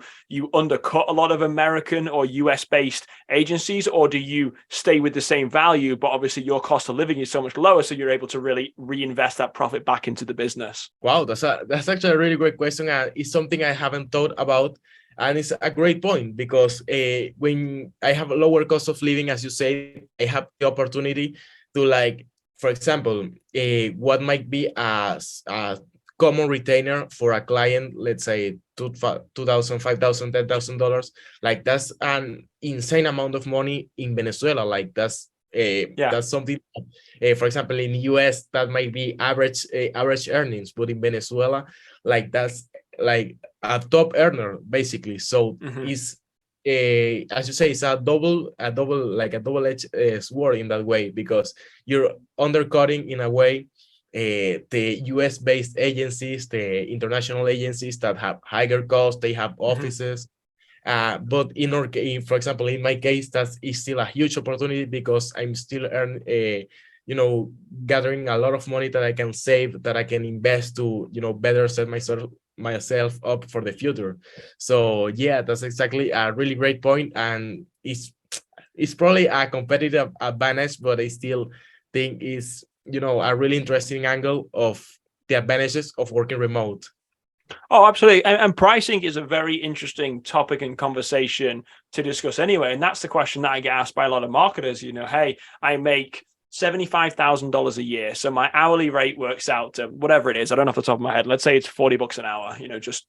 undercut a lot of American or US based agencies, or do you stay with the same value, but obviously your cost of living is so much lower, so you're able to really reinvest that profit back into the business? Wow, that's actually a really great question, and it's something I haven't thought about. And it's a great point because when I have a lower cost of living, as you say, I have the opportunity to, like, for example, what might be a common retainer for a client, let's say $2,000, $5,000, $10,000. Like, that's an insane amount of money in Venezuela. Like, Yeah. that's something. For example, in the US, that might be average earnings, but in Venezuela, like, that's like a top earner basically. So Mm-hmm. it's as you say, it's like a double-edged sword in that way, because you're undercutting in a way the US based agencies, the international agencies that have higher costs, they have Mm-hmm. offices. But for example, in my case, that is still a huge opportunity because I'm still you know, gathering a lot of money that I can save, that I can invest to, better set myself up for the future. So yeah, that's exactly a really great point, and it's probably a competitive advantage, but I still think is a really interesting angle of the advantages of working remote. Oh, absolutely. And pricing is a very interesting topic and conversation to discuss anyway. And that's the question that I get asked by a lot of marketers. Hey, I make $75,000 a year. So my hourly rate works out to whatever it is. I don't know off the top of my head. Let's say it's $40 an hour, just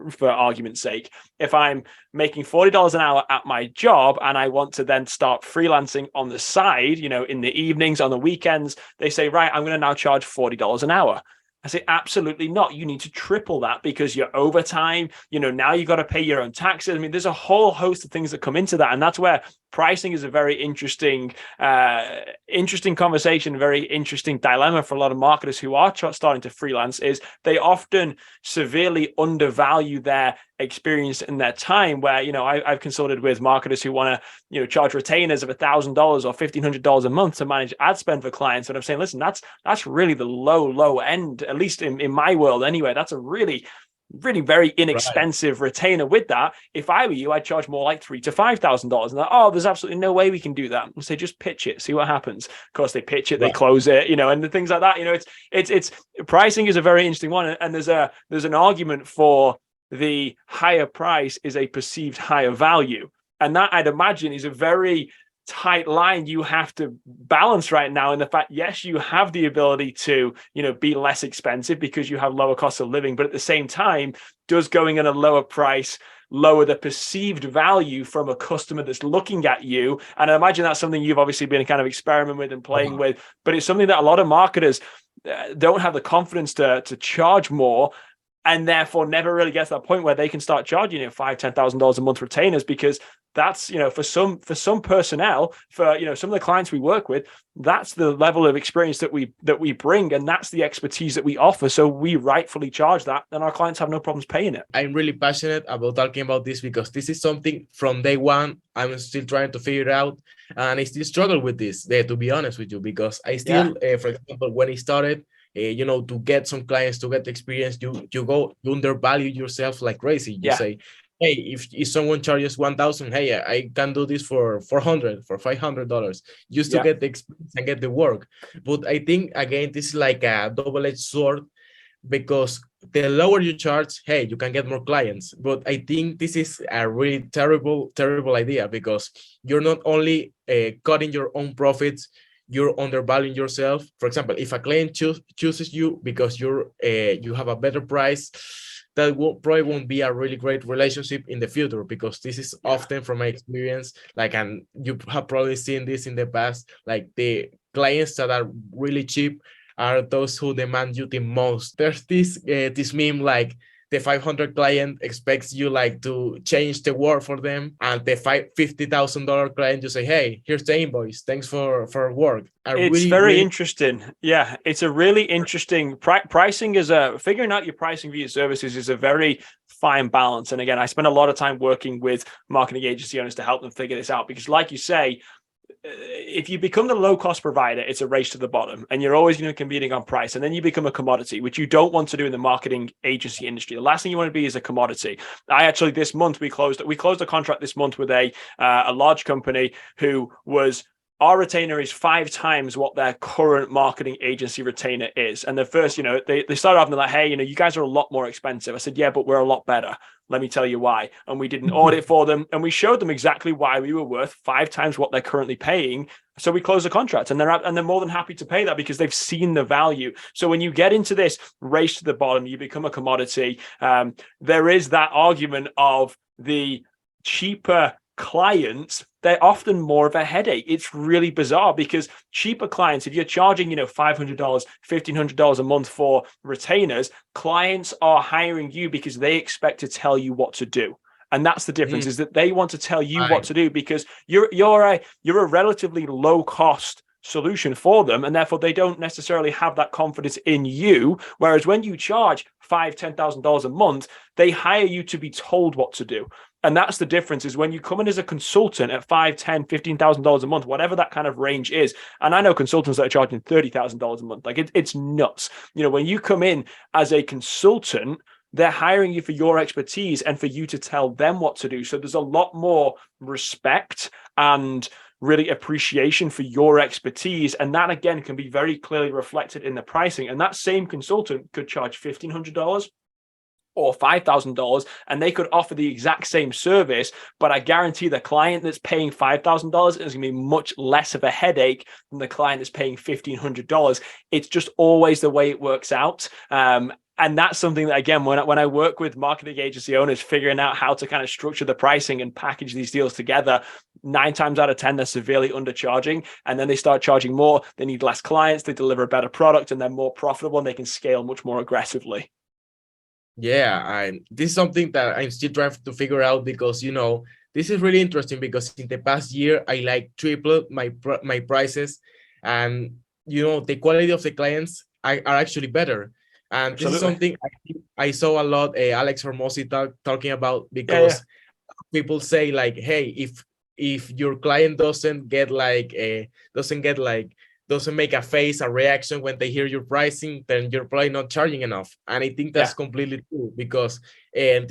for argument's sake. If I'm making $40 an hour at my job and I want to then start freelancing on the side, in the evenings, on the weekends, they say, right, I'm going to now charge $40 an hour. I say, absolutely not. You need to triple that because you're overtime. Now you've got to pay your own taxes. I mean, there's a whole host of things that come into that. And that's where pricing is a very interesting conversation, very interesting dilemma for a lot of marketers who are starting to freelance. Is they often severely undervalue their experience and their time, where I've consulted with marketers who want to charge retainers of $1,000 or $1,500 a month to manage ad spend for clients, and I'm saying, listen, that's really the low end, at least in my world anyway. That's a really very inexpensive retainer. With that, if I were you, I'd charge more like $3,000 to $5,000. And there's absolutely no way we can do that. And say, just pitch it, see what happens. Of course, they pitch it, they close it, and the things like that. It's pricing is a very interesting one, and there's an argument for the higher price is a perceived higher value, and that, I'd imagine, is a very tight line you have to balance right now, in the fact, yes, you have the ability to be less expensive because you have lower cost of living, but at the same time, does going at a lower price lower the perceived value from a customer that's looking at you? And I imagine that's something you've obviously been kind of experimenting with and playing with, but it's something that a lot of marketers don't have the confidence to charge more, and therefore never really get to that point where they can start charging $5,000-$10,000 a month retainers, because that's for some personnel, for some of the clients we work with, that's the level of experience that we bring, and that's the expertise that we offer. So we rightfully charge that, and our clients have no problems paying it. I'm really passionate about talking about this because this is something from day one I'm still trying to figure out, and I still struggle with this, to be honest with you, because I still, for example, when I started, to get some clients, to get experience, you undervalue yourself like crazy. You say, hey, if someone charges 1,000, hey, I can do this for $400, for $500, just to get the experience and get the work. But I think, again, this is like a double-edged sword, because the lower you charge, hey, you can get more clients. But I think this is a really terrible idea, because you're not only cutting your own profits, you're undervaluing yourself. For example, if a client chooses you because you have a better price, that probably won't be a really great relationship in the future, because this is often, from my experience, and you have probably seen this in the past, like the clients that are really cheap are those who demand you the most. There's this meme, like, the 500 client expects you to change the world for them, and the $50,000 client, you say, hey, here's the invoice, thanks for work. It's very interesting. Yeah, it's a really interesting pricing figuring out your pricing for your services is a very fine balance. And again, I spend a lot of time working with marketing agency owners to help them figure this out, because like you say, if you become the low-cost provider, it's a race to the bottom, and you're always competing on price, and then you become a commodity, which you don't want to do in the marketing agency industry. The last thing you want to be is a commodity. This month we closed a contract this month with a large company who was, our retainer is 5 times what their current marketing agency retainer is. And the first, they started off and they're like, hey, you guys are a lot more expensive. I said, yeah, but we're a lot better. Let me tell you why. And we did an audit for them, and we showed them exactly why we were worth 5 times what they're currently paying. So we closed the contract, and they're more than happy to pay that, because they've seen the value. So when you get into this race to the bottom, you become a commodity. There is that argument of the cheaper clients, they're often more of a headache. It's really bizarre, because cheaper clients, if you're charging $500, $1,500 a month for retainers, clients are hiring you because they expect to tell you what to do. And that's the difference, is that they want to tell you what to do, because you're a relatively low cost solution for them, and therefore they don't necessarily have that confidence in you. Whereas when you charge $5,000-$10,000 a month, they hire you to be told what to do. And that's the difference, is when you come in as a consultant at $5,000, $10,000, $15,000 a month, whatever that kind of range is. And I know consultants that are charging $30,000 a month. It's nuts. When you come in as a consultant, they're hiring you for your expertise and for you to tell them what to do. So there's a lot more respect and really appreciation for your expertise. And that again can be very clearly reflected in the pricing. And that same consultant could charge $1,500 or $5,000, and they could offer the exact same service, but I guarantee the client that's paying $5,000 is going to be much less of a headache than the client that's paying $1,500. It's just always the way it works out. And that's something that, again, when I work with marketing agency owners, figuring out how to kind of structure the pricing and package these deals together, 9 times out of 10, they're severely undercharging. And then they start charging more. They need less clients. They deliver a better product, and they're more profitable, and they can scale much more aggressively. Yeah, this is something that I'm still trying to figure out, because this is really interesting, because in the past year I like tripled my prices, and the quality of the clients are actually better. And this is Absolutely. something I saw a lot Alex Hormozzi talking about, Yeah. because people say like, hey, if your client doesn't make a face, a reaction when they hear your pricing, then you're probably not charging enough. And I think that's Yeah. completely true, because and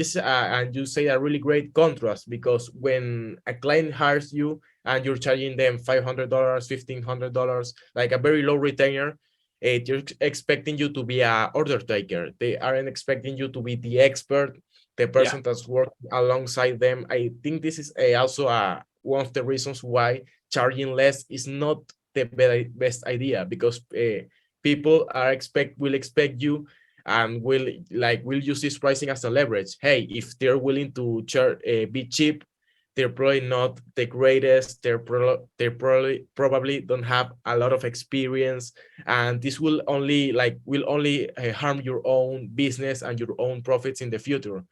you say a really great contrast, because when a client hires you and you're charging them $500, $1,500, like a very low retainer, they're expecting you to be a order taker. They aren't expecting you to be the expert, the person that's working alongside them. I think this is also one of the reasons why charging less is not the best idea, because people will expect you, and will use this pricing as a leverage. Hey, if they're willing to be cheap, they're probably not the greatest. They probably don't have a lot of experience, and this will only harm your own business and your own profits in the future.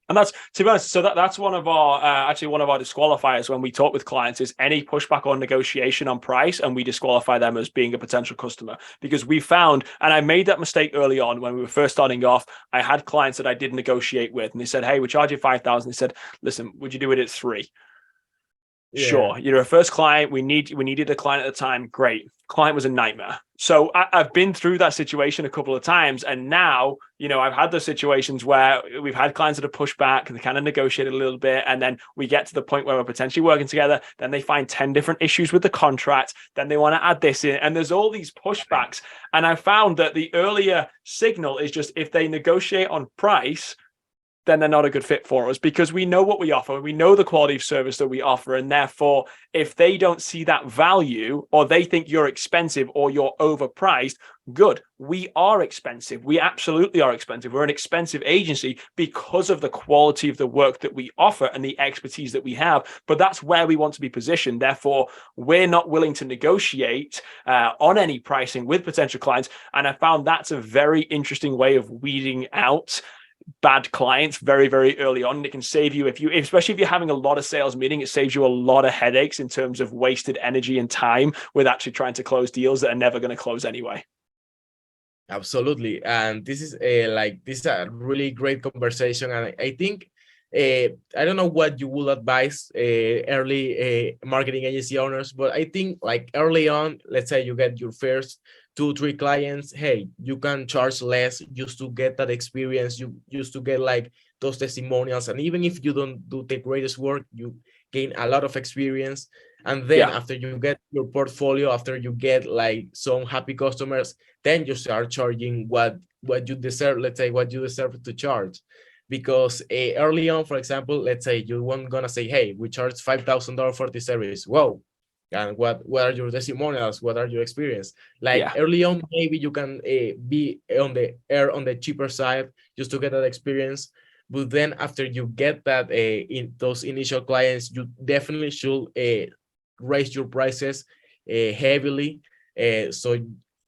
And that's, to be honest, so that's one of our actually one of our disqualifiers when we talk with clients is any pushback or negotiation on price, and we disqualify them as being a potential customer, because we found, and I made that mistake early on when we were first starting off. I had clients that I did negotiate with, and they said, "Hey, we charge you 5,000." They said, "Listen, would you do it at 3?" Sure, you're a first client. We needed a client at the time. Great. Client was a nightmare. So I've been through that situation a couple of times, and now I've had those situations where we've had clients that have pushed back and they kind of negotiated a little bit, and then we get to the point where we're potentially working together. Then they find 10 different issues with the contract. Then they want to add this in, and there's all these pushbacks. And I found that the earlier signal is just, if they negotiate on price, then they're not a good fit for us, because we know what we offer. We know the quality of service that we offer. And therefore, if they don't see that value, or they think you're expensive or you're overpriced, good. We are expensive. We absolutely are expensive. We're an expensive agency because of the quality of the work that we offer and the expertise that we have. But that's where we want to be positioned. Therefore, we're not willing to negotiate on any pricing with potential clients. And I found that's a very interesting way of weeding out bad clients very, very early on. It can save you, especially if you're having a lot of sales meeting, it saves you a lot of headaches in terms of wasted energy and time with actually trying to close deals that are never going to close anyway. Absolutely. And this is a really great conversation. And I think I don't know what you will advise early marketing agency owners, but I think like early on, let's say you get your first 2-3 clients, hey, you can charge less just to get that experience. You used to get like those testimonials, and even if you don't do the greatest work, you gain a lot of experience. And then after you get your portfolio, after you get like some happy customers, then you start charging what you deserve. Let's say what you deserve to charge. Because early on, for example, let's say you weren't gonna say, hey, we charge $5,000 for this service. Whoa. And what are your testimonials? What are your experience? Like early on, maybe you can be on the cheaper side just to get that experience. But then after you get that in those initial clients, you definitely should raise your prices heavily. So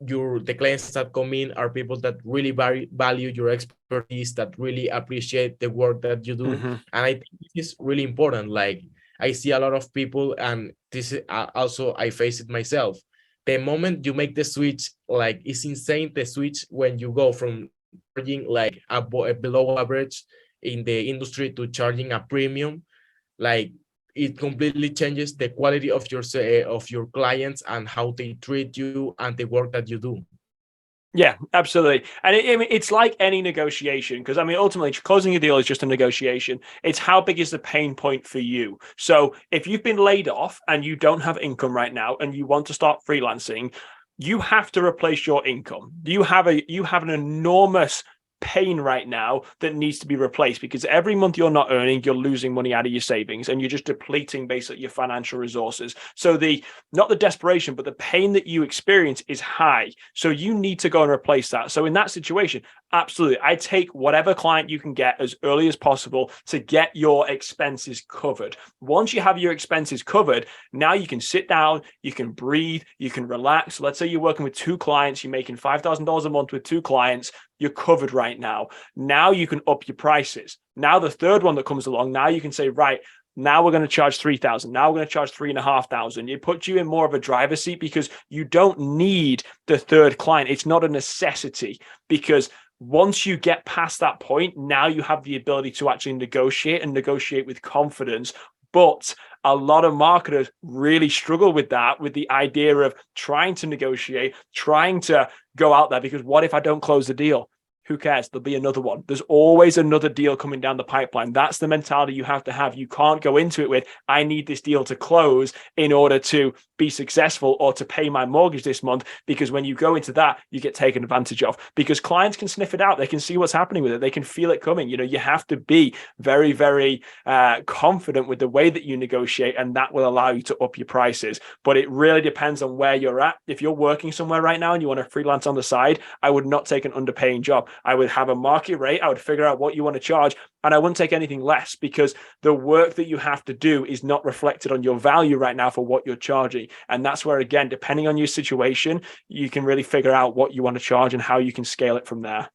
the clients that come in are people that really value your expertise, that really appreciate the work that you do. Mm-hmm. And I think this is really important. Like I see a lot of people, and this is also I face it myself. The moment you make the switch, like it's insane, the switch when you go from charging like a below average in the industry to charging a premium. Like it completely changes the quality of your clients and how they treat you and the work that you do. Yeah, absolutely. And I mean, it's like any negotiation, because I mean, ultimately, closing a deal is just a negotiation. It's how big is the pain point for you. So if you've been laid off and you don't have income right now and you want to start freelancing, you have to replace your income. You have an enormous pain right now that needs to be replaced, because every month you're not earning, you're losing money out of your savings and you're just depleting basically your financial resources. So the not the desperation, but the pain that you experience is high. So you need to go and replace that. So in that situation, absolutely, I take whatever client you can get as early as possible to get your expenses covered. Once you have your expenses covered, now you can sit down, you can breathe, you can relax. Let's say you're working with 2 clients, you're making $5,000 a month with 2 clients, you're covered right now. Now you can up your prices. Now the third one that comes along, now you can say, right, now we're going to charge 3,000. Now we're going to charge 3,500. It puts you in more of a driver's seat because you don't need the third client. It's not a necessity, because once you get past that point, now you have the ability to actually negotiate and negotiate with confidence. But a lot of marketers really struggle with that, with the idea of trying to negotiate, trying to go out there, because what if I don't close the deal? Who cares? There'll be another one. There's always another deal coming down the pipeline. That's the mentality you have to have. You can't go into it with, I need this deal to close in order to be successful or to pay my mortgage this month, because when you go into that, you get taken advantage of, because clients can sniff it out. They can see what's happening with it. They can feel it coming. You have to be very, very confident with the way that you negotiate, and that will allow you to up your prices. But it really depends on where you're at. If you're working somewhere right now and you want to freelance on the side, I would not take an underpaying job. I would have a market rate. I would figure out what you want to charge, and I wouldn't take anything less, because the work that you have to do is not reflected on your value right now for what you're charging. And that's where, again, depending on your situation, you can really figure out what you want to charge and how you can scale it from there.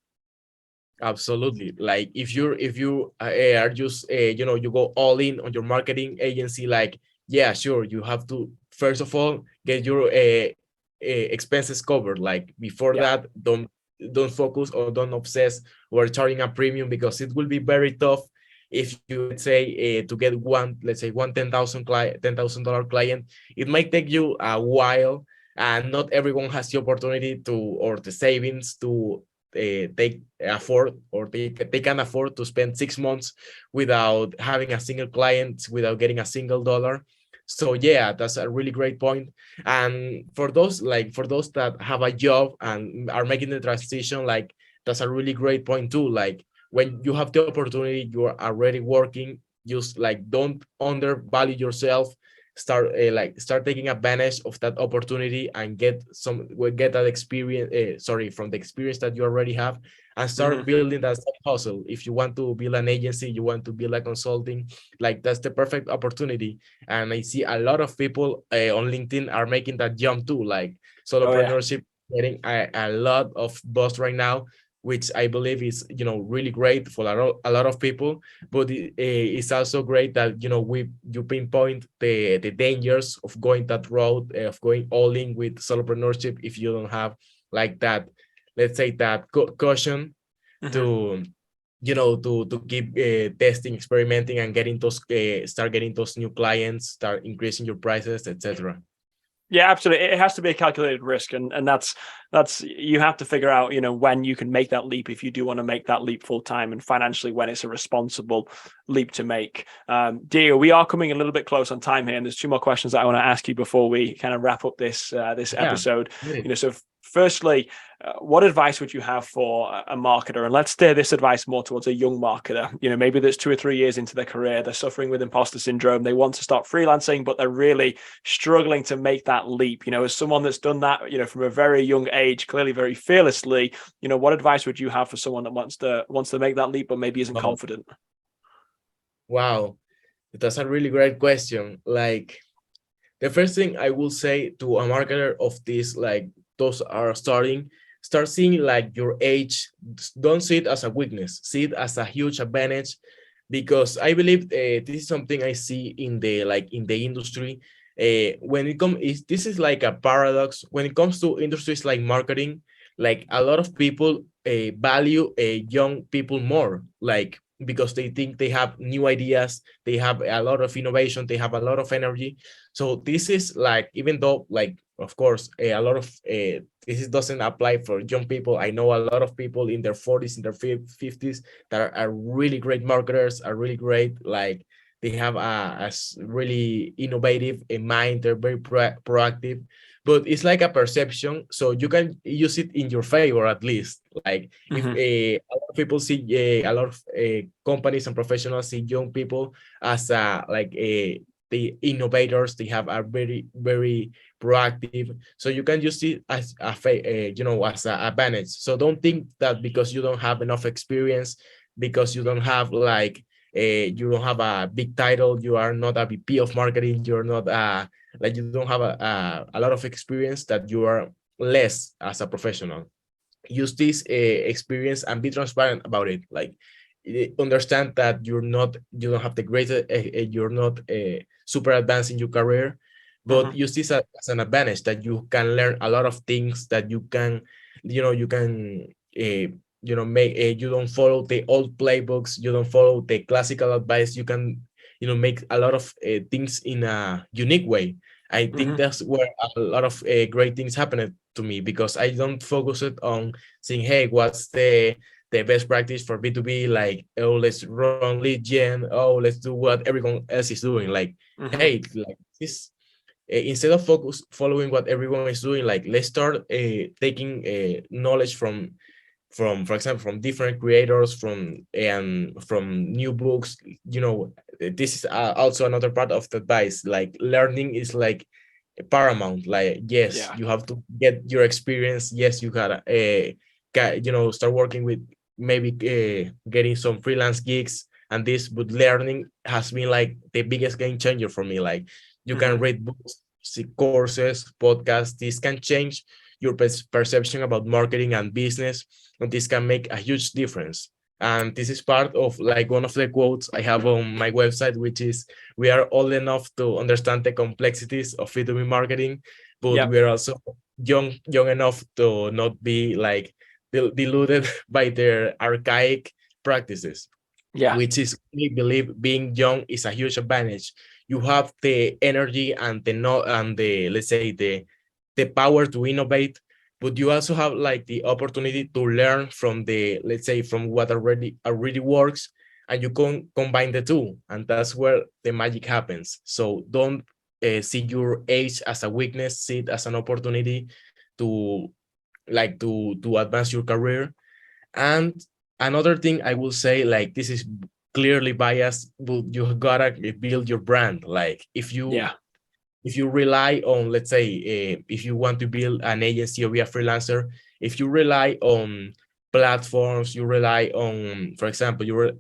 Absolutely. Like if you are just you go all in on your marketing agency, like yeah, sure, you have to first of all get your expenses covered. Like before Yeah. that, don't focus or don't obsess or charging a premium, because it will be very tough if you, let's say, to get one, let's say one $10,000 client. It might take you a while, and not everyone has the opportunity to or the savings to they afford, or they can afford to spend 6 months without having a single client, without getting a single dollar. So yeah, that's a really great point. And for those that have a job and are making the transition, like that's a really great point too. Like when you have the opportunity, you are already working, just like don't undervalue yourself. Start taking advantage of that opportunity and get that experience, sorry, from the experience that you already have, and start Mm-hmm. building that side hustle. If you want to build an agency, you want to build a consulting, like that's the perfect opportunity. And I see a lot of people on LinkedIn are making that jump too, like Oh, yeah. solopreneurship getting a lot of buzz right now, which I believe is really great for a lot of people. But it's also great that you pinpoint the dangers of going that road, of going all in with solopreneurship if you don't have like that, let's say, that caution Mm-hmm. to to keep testing, experimenting, and start getting those new clients, start increasing your prices, etc. Yeah, absolutely. It has to be a calculated risk, and that's you have to figure out, when you can make that leap if you do want to make that leap full time, and financially when it's a responsible leap to make. Dio, we are coming a little bit close on time here, and there's 2 more questions that I want to ask you before we kind of wrap up this Yeah. episode. So firstly, what advice would you have for a marketer? And let's steer this advice more towards a young marketer. Maybe that's 2 or 3 years into their career, they're suffering with imposter syndrome. They want to start freelancing, but they're really struggling to make that leap. As someone that's done that, from a very young age, clearly very fearlessly, what advice would you have for someone that wants to make that leap, but maybe isn't Wow. confident? Wow, that's a really great question. Like the first thing I will say to a marketer of this, like those are start seeing like your age. Don't see it as a weakness, see it as a huge advantage, because I believe this is something I see in the industry. When it comes, this is like a paradox when it comes to industries like marketing. Like a lot of people value young people more, like because they think they have new ideas, they have a lot of innovation, they have a lot of energy. So this is like, even though like of course, a lot of doesn't apply for young people. I know a lot of people in their 40s, in their 50s that are really great marketers, are really great. Like they have really innovative in mind. They're very proactive, but it's like a perception. So you can use it in your favor at least. Like if Hmm. a lot of people see a lot of companies and professionals see young people as like the innovators. They have a very proactive, so you can use it as as an advantage. So don't think that because you don't have enough experience, because you don't have like you don't have a big title, you are not a VP of marketing, you're not like you don't have a lot of experience, that you are less as a professional. Use this experience and be transparent about it. Like understand that you don't have the greatest you're not super advanced in your career, but Hmm. use this as an advantage, that you can learn a lot of things, that you can you can make you don't follow the old playbooks, you don't follow the classical advice, you can make a lot of things in a unique way. I think Hmm. that's where a lot of great things happened to me, because I don't focus it on saying, hey, what's the best practice for B2B? Like, oh, let's run lead gen. Oh, let's do what everyone else is doing. Like, Hmm. hey, like this, instead of focus following what everyone is doing, like let's start taking knowledge for example, from different creators, from new books. This is also another part of the advice. Like learning is like paramount. Like, yes, Yeah. you have to get your experience. Yes, you gotta start working with, maybe getting some freelance gigs and this. But learning has been like the biggest game changer for me. Like you can Hmm. read books, see courses, podcasts. This can change your perception about marketing and business, and this can make a huge difference. And this is part of like one of the quotes I have on my website, which is, we are old enough to understand the complexities of B2B marketing, but Yep. we are also young enough to not be like deluded by their archaic practices, Yeah. which is, we believe being young is a huge advantage. You have the energy and the no and the, let's say, the power to innovate, but you also have like the opportunity to learn from the, let's say, from what already works, and you can combine the two, and that's where the magic happens. So don't see your age as a weakness, see it as an opportunity to to advance your career. And another thing I will say, like, this is clearly biased, but you gotta build your brand. Like Yeah. if you rely on, let's say, if you want to build an agency or be a freelancer, if you rely on platforms, you rely on, for example, you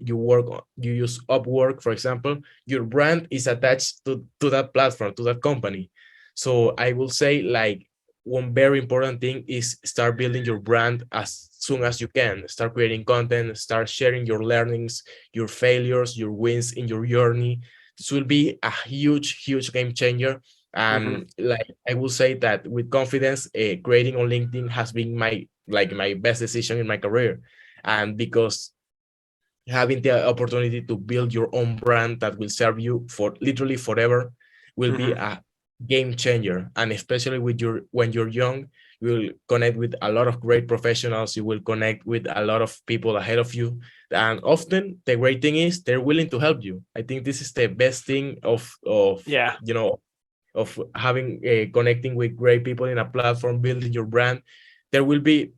use Upwork, for example, your brand is attached to that platform, to that company. So I will say, like, one very important thing is start building your brand as soon as you can. Start creating content, start sharing your learnings, your failures, your wins in your journey. This will be a huge game changer. Hmm. And like I will say that with confidence, creating on LinkedIn has been my best decision in my career. And because having the opportunity to build your own brand that will serve you for literally forever will be Hmm. a game changer. And especially with your when you're young, you will connect with a lot of great professionals, you will connect with a lot of people ahead of you, and often the great thing is they're willing to help you. I think this is the best thing of Yeah. of having connecting with great people in a platform, building your brand. There will be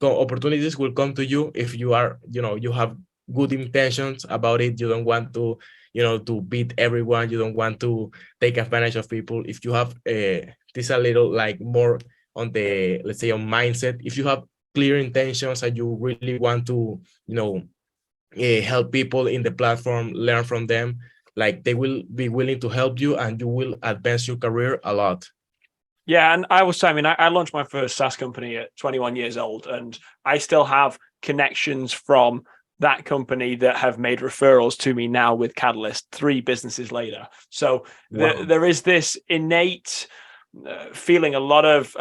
opportunities will come to you if you are, you have good intentions about it. You don't want to, to beat everyone. You don't want to take advantage of people. If you have this a little like more on the, let's say, on mindset, if you have clear intentions and you really want to, help people in the platform, learn from them, like they will be willing to help you and you will advance your career a lot. Yeah, and I was, I mean, I launched my first SaaS company at 21 years old, and I still have connections from that company that have made referrals to me now with Catalyst 3 businesses later. So Wow. there is this innate feeling. A lot of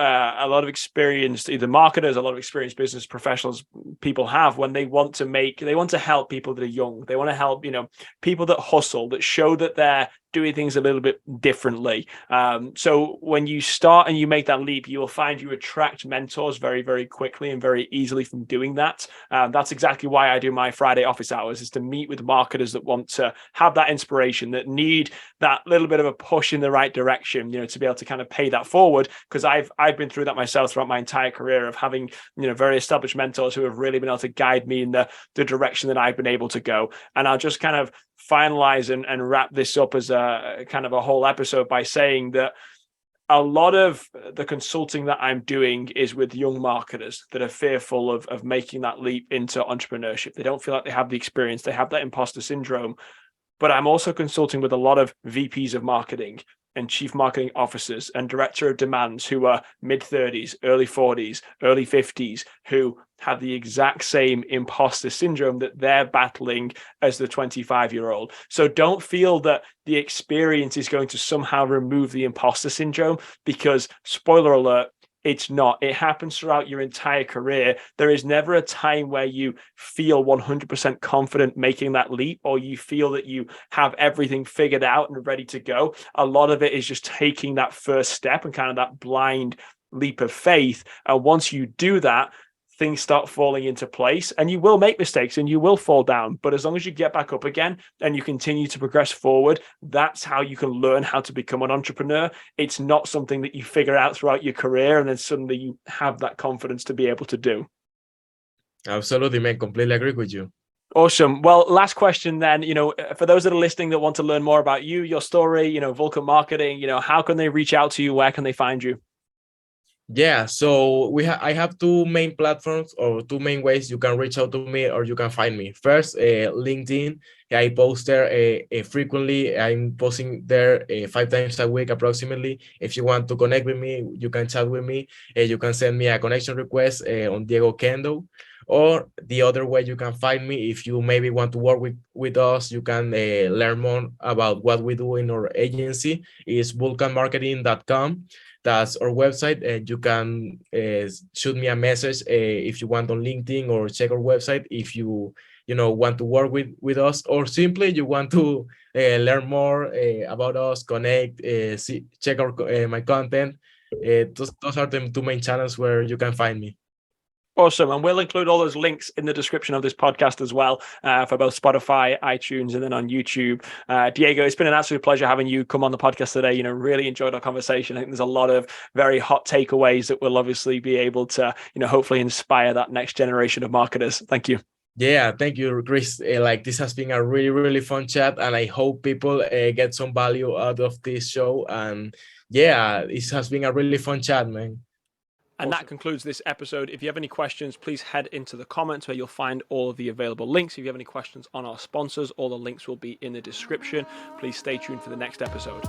experienced either marketers, a lot of experienced business professionals, people have when they want to help people that are young. They want to help, people that hustle, that show that they're doing things a little bit differently. So when you start and you make that leap, you will find you attract mentors very, very quickly and very easily from doing that. That's exactly why I do my Friday office hours, is to meet with marketers that want to have that inspiration, that need that little bit of a push in the right direction, to be able to kind of pay that forward. Because I've been through that myself throughout my entire career of having, very established mentors who have really been able to guide me in the direction that I've been able to go. And I'll just kind of finalize and wrap this up as a kind of a whole episode by saying that a lot of the consulting that I'm doing is with young marketers that are fearful of making that leap into entrepreneurship. They don't feel like they have the experience. They have that imposter syndrome. But I'm also consulting with a lot of VPs of marketing and chief marketing officers and director of demands who are mid 30s, early 40s, early 50s, who have the exact same imposter syndrome that they're battling as the 25-year-old. So don't feel that the experience is going to somehow remove the imposter syndrome, because, spoiler alert, it's not. It happens throughout your entire career. There is never a time where you feel 100% confident making that leap, or you feel that you have everything figured out and ready to go. A lot of it is just taking that first step and kind of that blind leap of faith. And once you do that, things start falling into place, and you will make mistakes and you will fall down. But as long as you get back up again and you continue to progress forward, that's how you can learn how to become an entrepreneur. It's not something that you figure out throughout your career and then suddenly you have that confidence to be able to do. Absolutely, man. Completely agree with you. Awesome. Well, last question then, for those that are listening that want to learn more about you, your story, Vulcan Marketing, how can they reach out to you? Where can they find you? Yeah, so I have two main platforms, or two main ways you can reach out to me or you can find me. First, LinkedIn. I post there frequently. I'm posting there 5 times a week approximately. If you want to connect with me, you can chat with me. You can send me a connection request on Diego Oquendo. Or the other way you can find me, if you maybe want to work with us, you can learn more about what we do in our agency, is vulcanmarketing.com. That's our website, and you can shoot me a message if you want on LinkedIn, or check our website if you want to work with us, or simply you want to learn more about us, connect, check my content. Those are the two main channels where you can find me. Awesome. And we'll include all those links in the description of this podcast as well, for both Spotify, iTunes, and then on YouTube. Diego, it's been an absolute pleasure having you come on the podcast today. Really enjoyed our conversation. I think there's a lot of very hot takeaways that will obviously be able to, hopefully inspire that next generation of marketers. Thank you. Yeah, thank you, Chris. This has been a really, really fun chat, and I hope people get some value out of this show. And yeah, it has been a really fun chat, man. And that concludes this episode. If you have any questions, please head into the comments where you'll find all of the available links. If you have any questions on our sponsors, all the links will be in the description. Please stay tuned for the next episode.